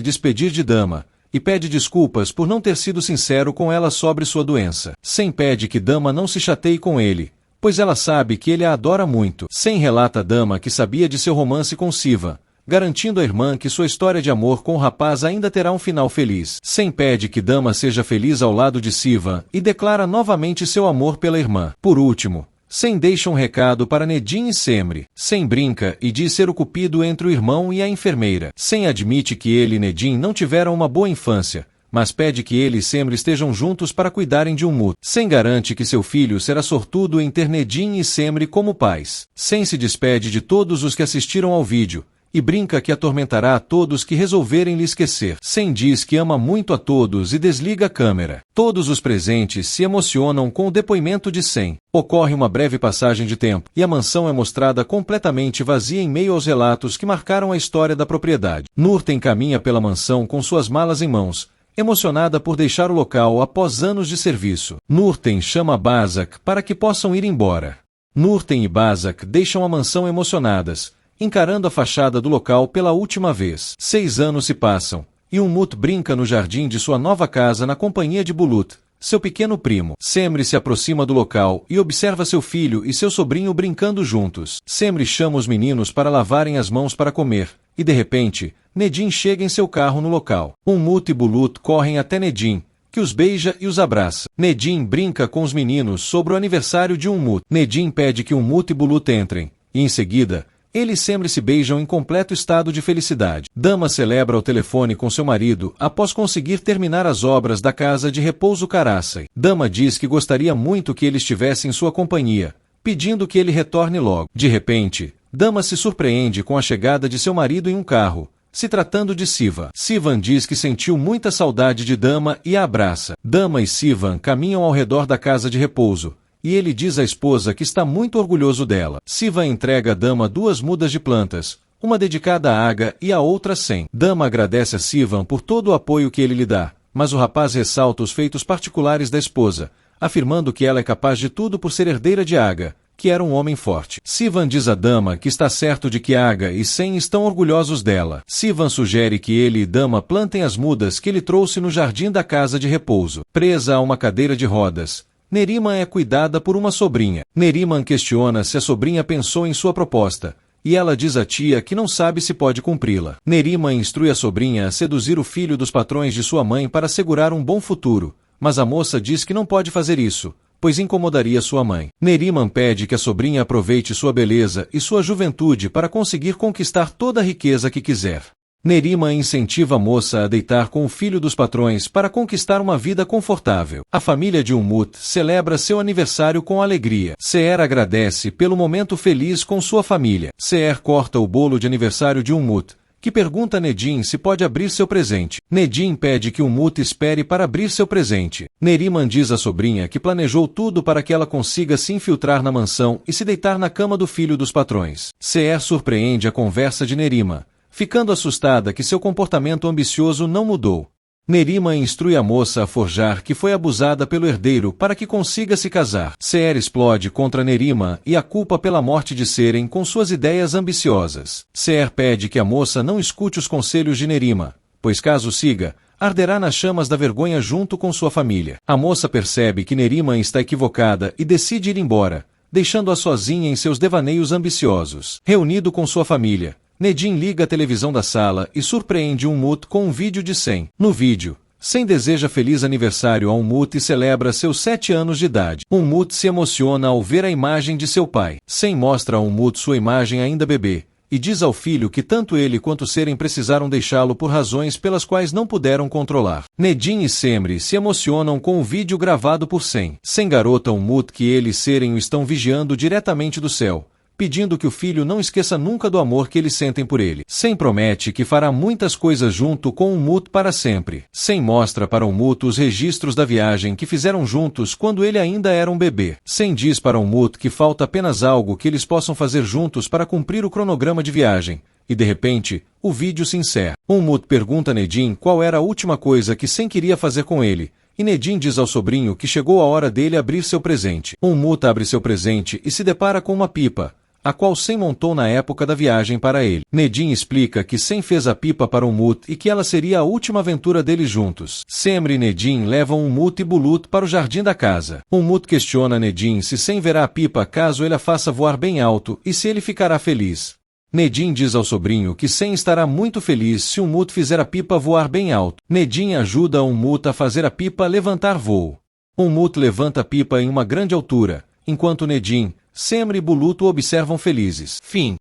despedir de Dama, e pede desculpas por não ter sido sincero com ela sobre sua doença. Sem pede que Dama não se chateie com ele, pois ela sabe que ele a adora muito. Sem relata a Dama que sabia de seu romance com Siva, garantindo à irmã que sua história de amor com o rapaz ainda terá um final feliz. Sem pede que Dama seja feliz ao lado de Siva e declara novamente seu amor pela irmã. Por último, Sem deixa um recado para Nedim e Semri. Sem brinca e diz ser o cupido entre o irmão e a enfermeira. Sem admite que ele e Nedim não tiveram uma boa infância, mas pede que ele e Semri estejam juntos para cuidarem de Mut. Sem garante que seu filho será sortudo em ter Nedim e Semri como pais. Sem se despede de todos os que assistiram ao vídeo, e brinca que atormentará a todos que resolverem lhe esquecer. Sem diz que ama muito a todos e desliga a câmera. Todos os presentes se emocionam com o depoimento de Sem. Ocorre uma breve passagem de tempo, e a mansão é mostrada completamente vazia em meio aos relatos que marcaram a história da propriedade. Nurten caminha pela mansão com suas malas em mãos, emocionada por deixar o local após anos de serviço. Nurten chama Basak para que possam ir embora. Nurten e Basak deixam a mansão emocionadas, encarando a fachada do local pela última vez. 6 anos se passam, e Mut brinca no jardim de sua nova casa na companhia de Bulut, seu pequeno primo. Semri se aproxima do local e observa seu filho e seu sobrinho brincando juntos. Semri chama os meninos para lavarem as mãos para comer, e de repente, Nedim chega em seu carro no local. Mut e Bulut correm até Nedim, que os beija e os abraça. Nedim brinca com os meninos sobre o aniversário de Mut. Nedim pede que Mut e Bulut entrem, e em seguida, ele e Semri se beijam em completo estado de felicidade. Dama celebra ao telefone com seu marido após conseguir terminar as obras da casa de repouso Karassai. Dama diz que gostaria muito que ele estivesse em sua companhia, pedindo que ele retorne logo. De repente, Dama se surpreende com a chegada de seu marido em um carro, se tratando de Sivan. Sivan diz que sentiu muita saudade de Dama e a abraça. Dama e Sivan caminham ao redor da casa de repouso, e ele diz à esposa que está muito orgulhoso dela. Sivan entrega a Dama 2 mudas de plantas, uma dedicada a Aga e a outra a Sem. Dama agradece a Sivan por todo o apoio que ele lhe dá, mas o rapaz ressalta os feitos particulares da esposa, afirmando que ela é capaz de tudo por ser herdeira de Aga, que era um homem forte. Sivan diz à Dama que está certo de que Aga e Sem estão orgulhosos dela. Sivan sugere que ele e Dama plantem as mudas que ele trouxe no jardim da casa de repouso. Presa a uma cadeira de rodas, Neriman é cuidada por uma sobrinha. Neriman questiona se a sobrinha pensou em sua proposta, e ela diz à tia que não sabe se pode cumpri-la. Neriman instrui a sobrinha a seduzir o filho dos patrões de sua mãe para assegurar um bom futuro, mas a moça diz que não pode fazer isso, pois incomodaria sua mãe. Neriman pede que a sobrinha aproveite sua beleza e sua juventude para conseguir conquistar toda a riqueza que quiser. Neriman incentiva a moça a deitar com o filho dos patrões para conquistar uma vida confortável. A família de Mut celebra seu aniversário com alegria. Seher agradece pelo momento feliz com sua família. Seher corta o bolo de aniversário de Mut, que pergunta a Nedim se pode abrir seu presente. Nedim pede que Mut espere para abrir seu presente. Neriman diz à sobrinha que planejou tudo para que ela consiga se infiltrar na mansão e se deitar na cama do filho dos patrões. Seher surpreende a conversa de Neriman, ficando assustada que seu comportamento ambicioso não mudou. Neriman instrui a moça a forjar que foi abusada pelo herdeiro para que consiga se casar. Seher explode contra Neriman e a culpa pela morte de Seren com suas ideias ambiciosas. Seher pede que a moça não escute os conselhos de Neriman, pois caso siga, arderá nas chamas da vergonha junto com sua família. A moça percebe que Neriman está equivocada e decide ir embora, deixando-a sozinha em seus devaneios ambiciosos. Reunido com sua família, Nedim liga a televisão da sala e surpreende Mut com um vídeo de Sem. No vídeo, Sem deseja feliz aniversário a Mut e celebra seus 7 anos de idade. Mut se emociona ao ver a imagem de seu pai. Sem mostra a Mut sua imagem ainda bebê, e diz ao filho que tanto ele quanto Seren precisaram deixá-lo por razões pelas quais não puderam controlar. Nedim e Semri se emocionam com o vídeo gravado por Sem. Sem garota Umut que ele e Seren o estão vigiando diretamente do céu, pedindo que o filho não esqueça nunca do amor que eles sentem por ele. Sem promete que fará muitas coisas junto com Umut para sempre. Sem mostra para Umut os registros da viagem que fizeram juntos quando ele ainda era um bebê. Sem diz para Umut que falta apenas algo que eles possam fazer juntos para cumprir o cronograma de viagem. E de repente, o vídeo se encerra. Umut pergunta a Nedim qual era a última coisa que Sem queria fazer com ele, e Nedim diz ao sobrinho que chegou a hora dele abrir seu presente. Umut abre seu presente e se depara com uma pipa, a qual Sem montou na época da viagem para ele. Nedim explica que Sem fez a pipa para Umut e que ela seria a última aventura deles juntos. Semri e Nedim levam Umut e Bulut para o jardim da casa. Umut questiona Nedim se Sem verá a pipa caso ele a faça voar bem alto e se ele ficará feliz. Nedim diz ao sobrinho que Sem estará muito feliz se Umut fizer a pipa voar bem alto. Nedim ajuda Umut a fazer a pipa levantar voo. Umut levanta a pipa em uma grande altura, enquanto Nedim, Semri e Bulut o observam felizes. Fim.